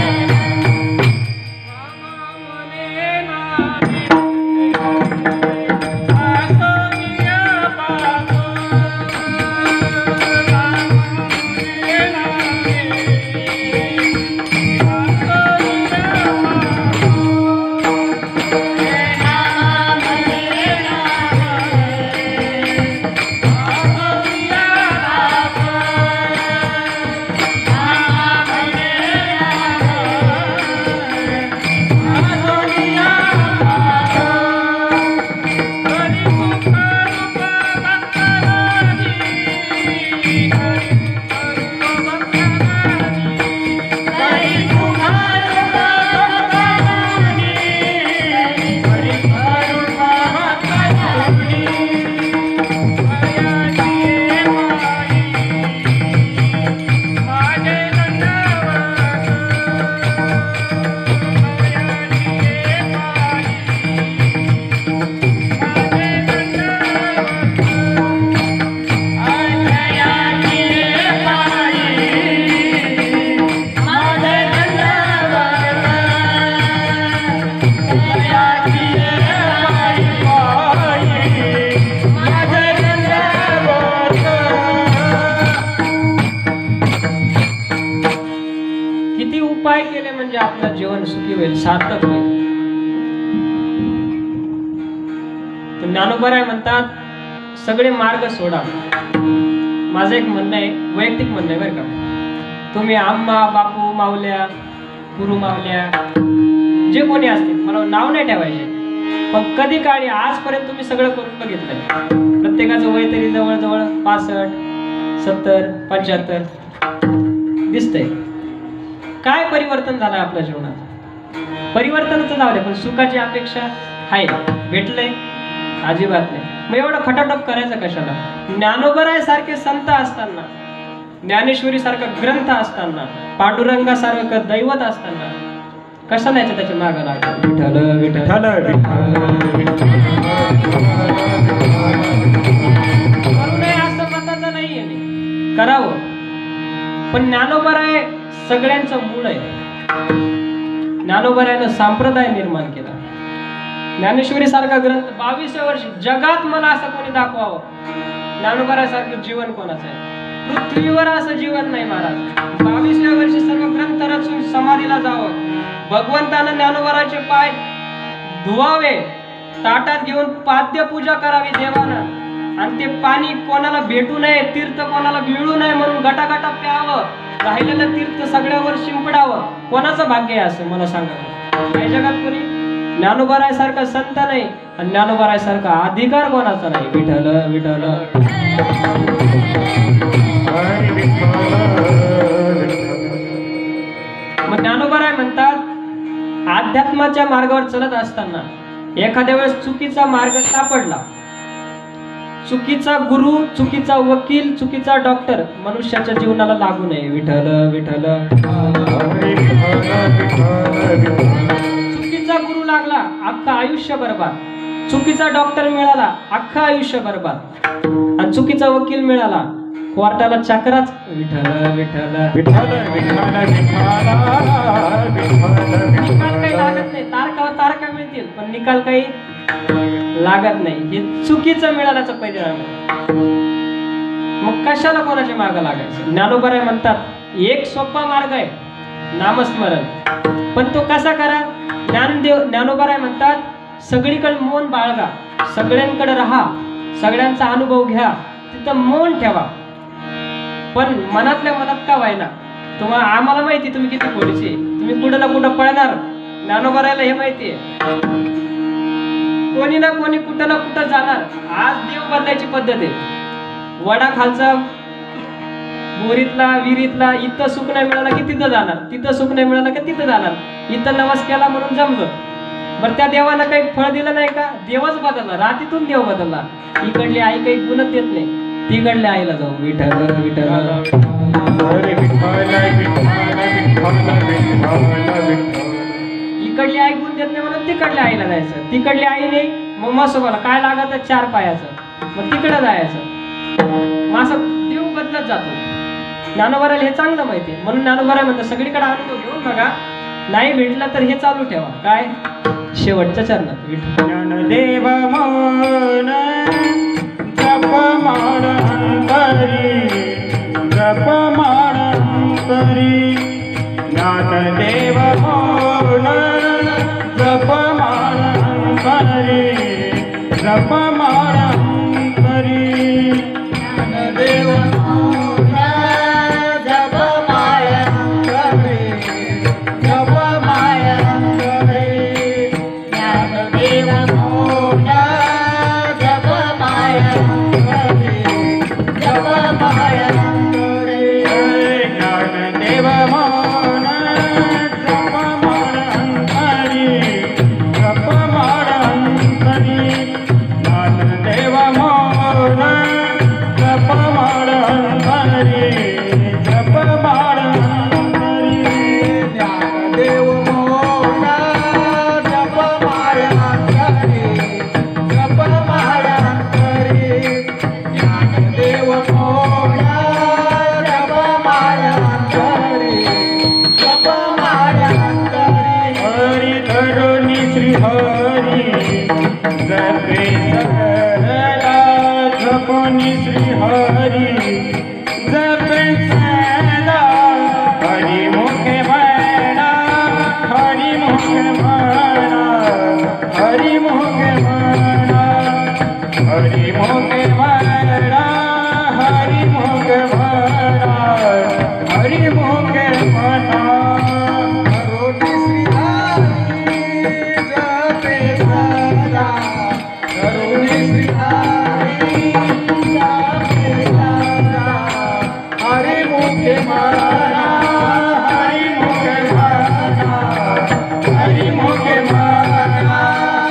आपलं जीवन सुखी होईल, सार्थक होईल. ज्ञानोबराय म्हणतात, सगळे मार्ग सोडा. माझं एक म्हणणं आहे, वैयक्तिक म्हणणं आहे बरं का. तुम्ही आम्हा, बापू, मावल्या, गुरु मावल्या, जे कोणी असतील, मला नाव नाही ठेवायचे, पण कधी काळी आजपर्यंत तुम्ही सगळं करून बघितलंय. प्रत्येकाचं वय तरी जवळजवळ 65, 70, 75 दिसतंय. काय परिवर्तन झालं आपल्या जीवनात? परिवर्तनच जाऊ दे, पण सुखाची अपेक्षा आहे, भेटलंय? अजिबात नाही. मग एवढं खटाटप करायचं कशाला? ज्ञानोबराय सारखे संत असताना, ज्ञानेश्वरी सारखा ग्रंथ असताना, पांडुरंगासारखं दैवत असताना कशाला यायचं त्याच्या मागं लागलं? विठ्ठल विठ्ठल करू नये असं मताचं नाहीये मी, करावं. पण ज्ञानोबराय सगळ्यांचं मूळ आहे. ज्ञानोबरायनं संप्रदाय निर्माण केला. ज्ञानेश्वरी सारखा ग्रंथ 22व्या वर्षी जगात मला असं कोणी दाखवावं, ज्ञानोबराय सारखं जीवन कोणाचं आहे? पृथ्वीवर असं जीवन नाही महाराज. 22व्या वर्षी सर्व ग्रंथ रचून समाधीला जावं, भगवंतानं ज्ञानोबरायचे पाय धुवावे, ताटात घेऊन पाद्य पूजा करावी देवानं, आणि ते पाणी कोणाला भेटू नये, तीर्थ कोणाला मिळू नये म्हणून गटागटा प्यावं, राहिलेलं तीर्थ सगळ्यावर शिंपडावं. कोणाचं भाग्य आहे असं मला सांगा? काही जगात कोणी ज्ञानोबराय सारखा संत नाही, आणि ज्ञानोबराय सारखा अधिकार कोणाचा नाही. विठ्ठल विठ्ठल. मग ज्ञानोबराय म्हणतात, अध्यात्माच्या मार्गावर चलत असताना एखाद्या वेळेस चुकीचा मार्ग सापडला, चुकीचा गुरु, चुकीचा वकील, चुकीचा डॉक्टर मनुष्याच्या जीवनाला लागू नये. विठ्ठल विठ्ठल. चुकीचा गुरु लागला, अख्खं आयुष्य बरबाद. चुकीचा डॉक्टर मिळाला, अख्खं आयुष्य बरबाद. आणि चुकीचा वकील मिळाला, कोर्टाला चक्राच. विठ्ठल विठ्ठल. निकाल काही लागत नाही, तारखा मिळतील पण निकाल काही लागत नाही. हे चुकीचं मिळाल्याचा परिणाम. मग कशाला कोणाच्या मागं लागायचं? ज्ञानोबराय म्हणतात, एक सोपा मार्ग आहे, नामस्मरण. पण तो कसा करा? ज्ञानोबा म्हणतात सगळीकडे मौन बाळगा, सगळ्यांकडे राहा, सगळ्यांचा अनुभव घ्या, तिथं मौन ठेवा. पण मनातल्या मनात का व्हायना? तुम्हाला आम्हाला माहिती तुम्ही किती खोडीचे, तुम्ही कुठं ना कुठं पळणार. ज्ञानोबारायला हे माहिती आहे, कोणी ना कोणी कुठं ना कुठं जाणार. आज देव बदलायची पद्धत आहे. वडा खालचा, बोरीतला, विहिरीतला, इथं सुख नाही मिळालं की तिथं जाणार, तिथं सुख नाही मिळालं की तिथं जाणार. इथं नवस केला म्हणून जमलं, बरं त्या देवाला काही फळ दिलं नाही का? देवच बदलला, रातीतून देव बदलला. इकडली आई काही गुणच देत नाही, तिकडल्या आईला जाऊ विठ्ठल विठ्ठल.
हरे विठ्ठल विठ्ठल विठ्ठल.
इकडली आई गुण देत नाही म्हणून तिकडल्या आईला जायचं. तिकडली आई नाही मग मसोबाला काय लागत 4 पायाचं, मग तिकडं जायचं. मग असं देव बदलत जातो. ज्ञानोबारायला हे चांगलं माहिती आहे, म्हणून ज्ञानोबाराय म्हणतात सगळीकडे अनुभव घेऊन बघा, नाही भेटला तर हे चालू ठेवा. काय? शेवटच्या चरणात विठ्ठल.
ज्ञानदेव मौन जप माळ अंतरी, जप माळ अंतरी. ज्ञानदेव मौन जप माळ अंतरी, जप माळ अंतरी. ज्ञानदेव मौन जप माळ अंतरी, जप माळ अंतरी. ज्ञानदेव मौन जप माळ अंतरी, जप माळ अंतरी. ज्ञानदेव मौन जप माळ अंतरी, जप माळ अंतरी. ज्ञानदेव मौन जप माळ अंतरी, जप माळ अंतरी. ज्ञानदेव मौन जप माळ अंतरी, जप माळ अंतरी. ज्ञानदेव मौन जप माळ अंतरी, जप माळ अंतरी. हरी धरुणी श्री हरी जपे सदा, जपुनी श्री हरी जपे सदा. हरी मुखे म्हणा, हरी मुखे म्हणा, हरी मुखे म्हणा, हरी मुखे म्हणा, हरी मुखे म्हणा, हरी मुखे म्हणा. धरुणी श्री हरी जपे सदा, धरुणी श्री हरी जपे सदा. हरी मुखे म्हणा, हरी मुखे म्हणा, हरी मुखे म्हणा,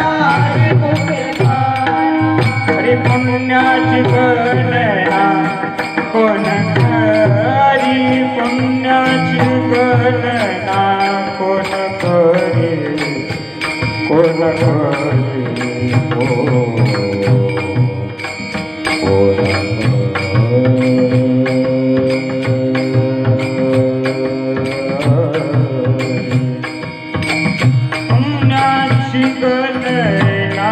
हरी मुखे म्हणा. हरी पुण्याची गणना कोण करी, पुण्याची गणना कोण करी, कोण करी. पुण्याची गणना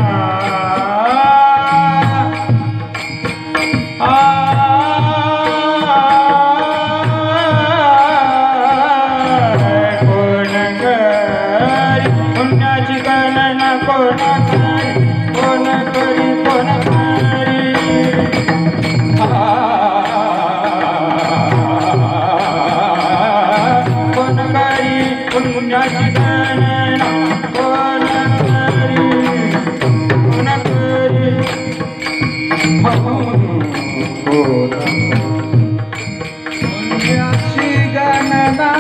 कोण करी, पुण्याची गणना कोण करी, कोण करी, कोण करी. कोण करी पुण्याची गणना, कोण करी, कोण करी. पुण्याची गणना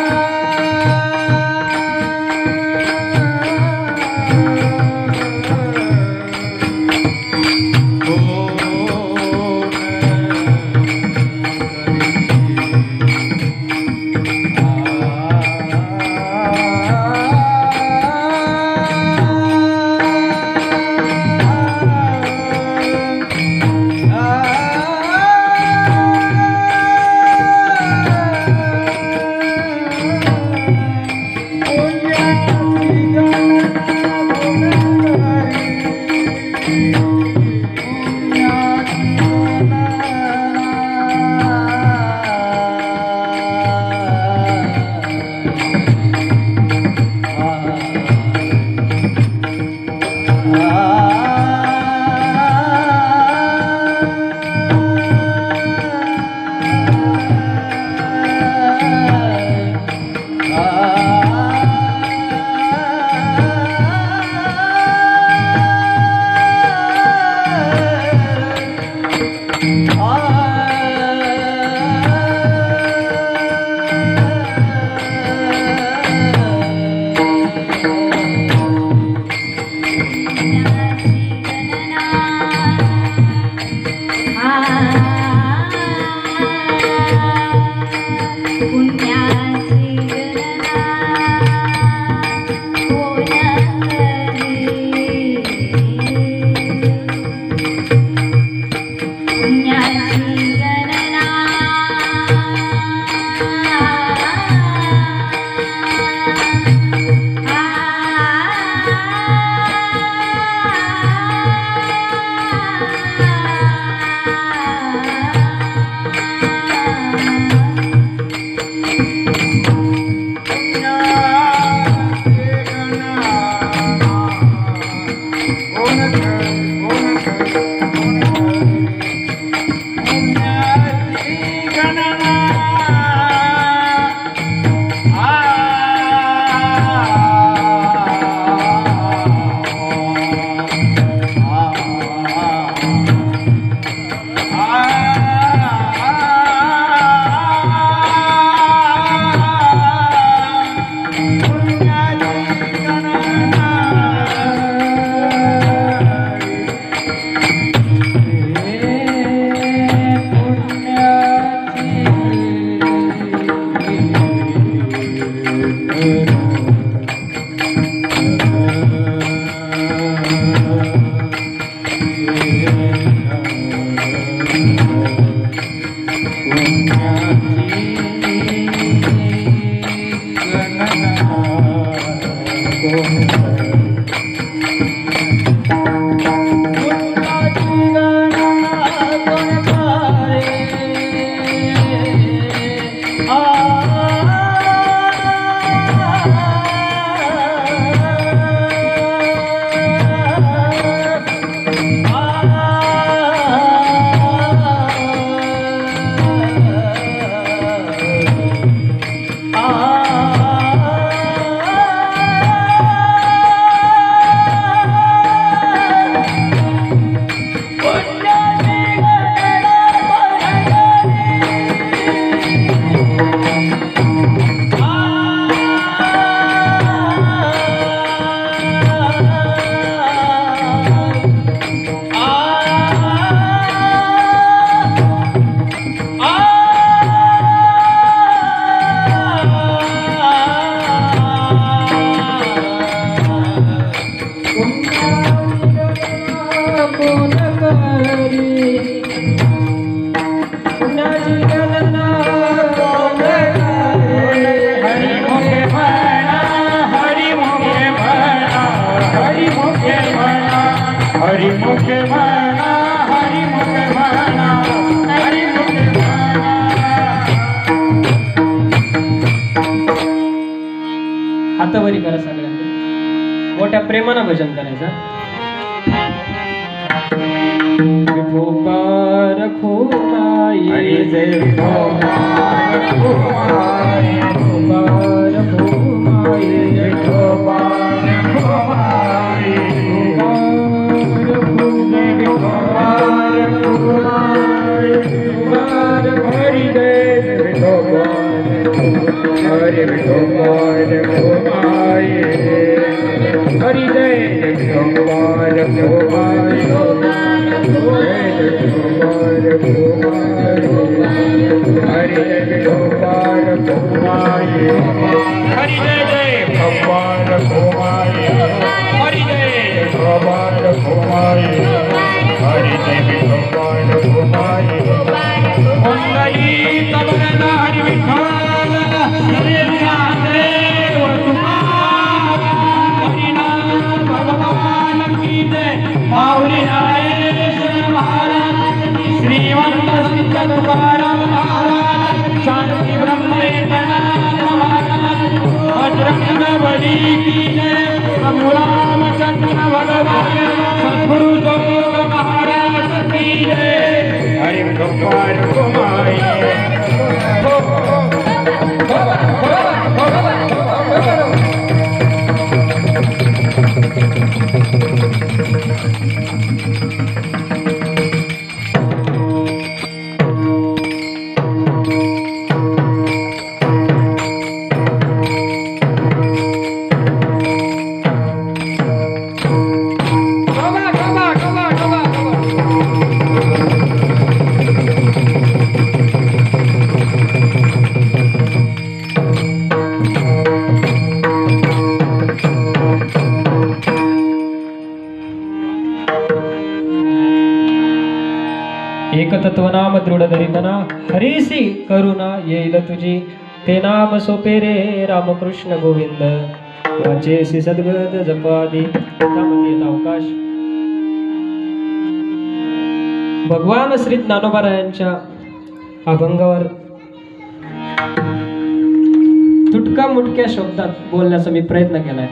हरिमुख म्हणा हरिमुख म्हणा हरिमुख म्हणा.
हातवरी करा सगळ्यांनी, मोठ्या प्रेमानं भजन करायचं. विठोबा रखो माई
हरी जय विठोबा रखो माई.
विठोबा रखो माई
विठोबा रखो माई. विठोबा रखो माई. हरी जय विठोबा हरी विठोबा रखो माई. हरी जय विठोबा रखो माई. हरी जय विठोबा रखो माई. हरी जय जय विठोबा रखो माई. हरी जय विठोबा रखो माई. हरी जय विठोबा रखो माई. मंडळी तबला हरी विठ्ठल हरी देव तुकाराम. हरिनाम भगवान की जय. माऊली ज्ञानेश्वर महाराज श्रीमंत संत तुकाराम महाराज शांती ब्रह्मेंद्रनाथ महाराज बजरंग बली की जय. प्रभु रामचंद्र भगवान सद्गुरु जोग महाराज की जय. हरि विठोबा रखो माई.
एकतत्वनाम दृढ धरितना हरीसी करुणा येईल तुझी. ते नाम सोपे रे रामकृष्ण गोविंद. वाचेसी सद्गत जपादी त्यामध्ये अवकाश. भगवान श्री ज्ञानोबारायांच्या अभंगावर तुटका मुटक्या शब्दात बोलण्याचा मी प्रयत्न केलाय.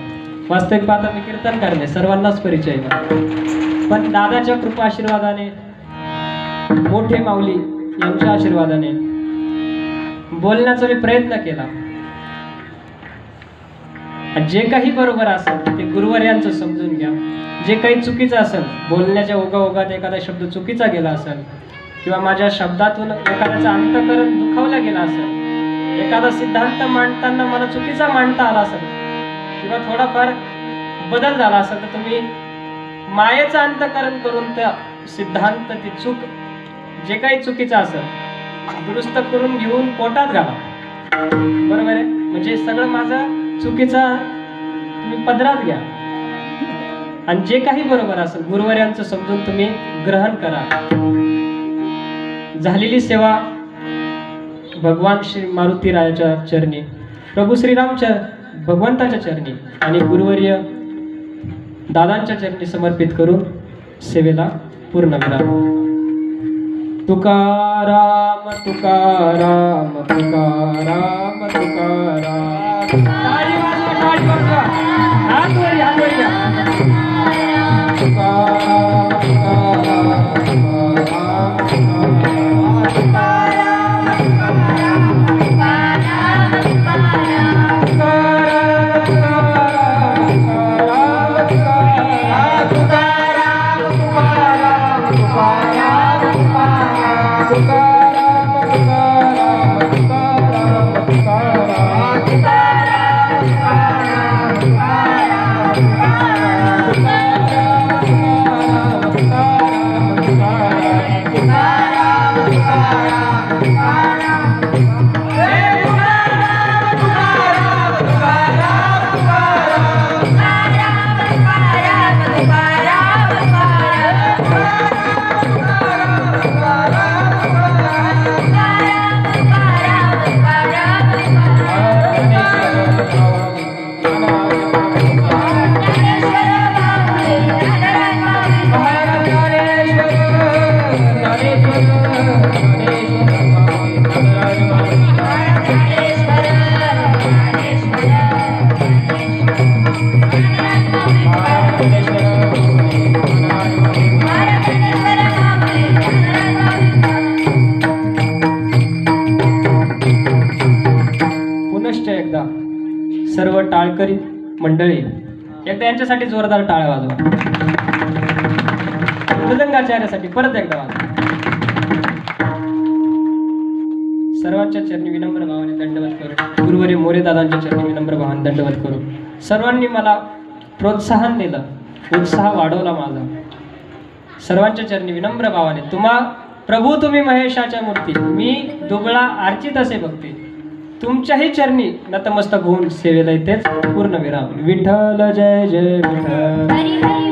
वास्तविक पाहता मी कीर्तन करणे सर्वांनाच परिचय आहे, पण दादाच्या कृपा आशीर्वादाने मोठे माऊली यांच्या आशीर्वादाने बोलण्याचा मी प्रयत्न केला. जे काही बरोबर असेल ते गुरुवर्यांचं समजून घ्या. जे काही चुकीचं असेल, बोलण्याच्या ओघाओघात एखादा शब्द चुकीचा गेला असेल किंवा माझ्या शब्दातून एखाद्याचं अंतःकरण दुखावला गेला असेल, एखादा सिद्धांत मांडताना मला चुकीचा मांडता आला असेल किंवा थोडाफार बदल झाला असेल, तर तुम्ही मायेचं अंतःकरण करून त्या सिद्धांत ती चूक जे काही चुकीचं असेल दुरुस्त करून घेऊन पोटात घाला. बरोबर आहे? म्हणजे सगळं माझं चुकीचा तुम्ही पदरात घ्या आणि जे काही बरोबर असेल गुरुवर्यांचं समजून तुम्ही ग्रहण करा. झालेली सेवा भगवान श्री मारुती रायाच्या चरणी, प्रभू श्रीरामच्या भगवंताच्या चरणी आणि गुरुवर्य दादांच्या चरणी समर्पित करून सेवेला पूर्ण विराम. तुकाराम तुकाराम तुकाराम तुकाराम. टाळी वाजवा, टाळी वाजवा. हात वर, हात वर घ्या. तुकाराम तुकाराम
तुकाराम
त्यांच्यासाठी जोरदार टाळ्या वाजवा. मृदंगाचार्यासाठी परत एकदा वाजवा. सर्वांच्या चरणी विनम्र भावाने दंडवत करू. गुरुवर्य मोरे दादांच्या चरणी विनम्र भावाने दंडवत करू. सर्वांनी मला प्रोत्साहन दिलं, उत्साह वाढवला माझा. सर्वांच्या चरणी विनम्र भावाने प्रभू तुम्ही महेशाच्या मूर्ती, मी दुबळा अर्चित असे भक्ती, तुमच्याही चरणी नतमस्तक होऊन सेवेला इथेच पूर्ण विराम. विठ्ठल जय जय विठ्ठल.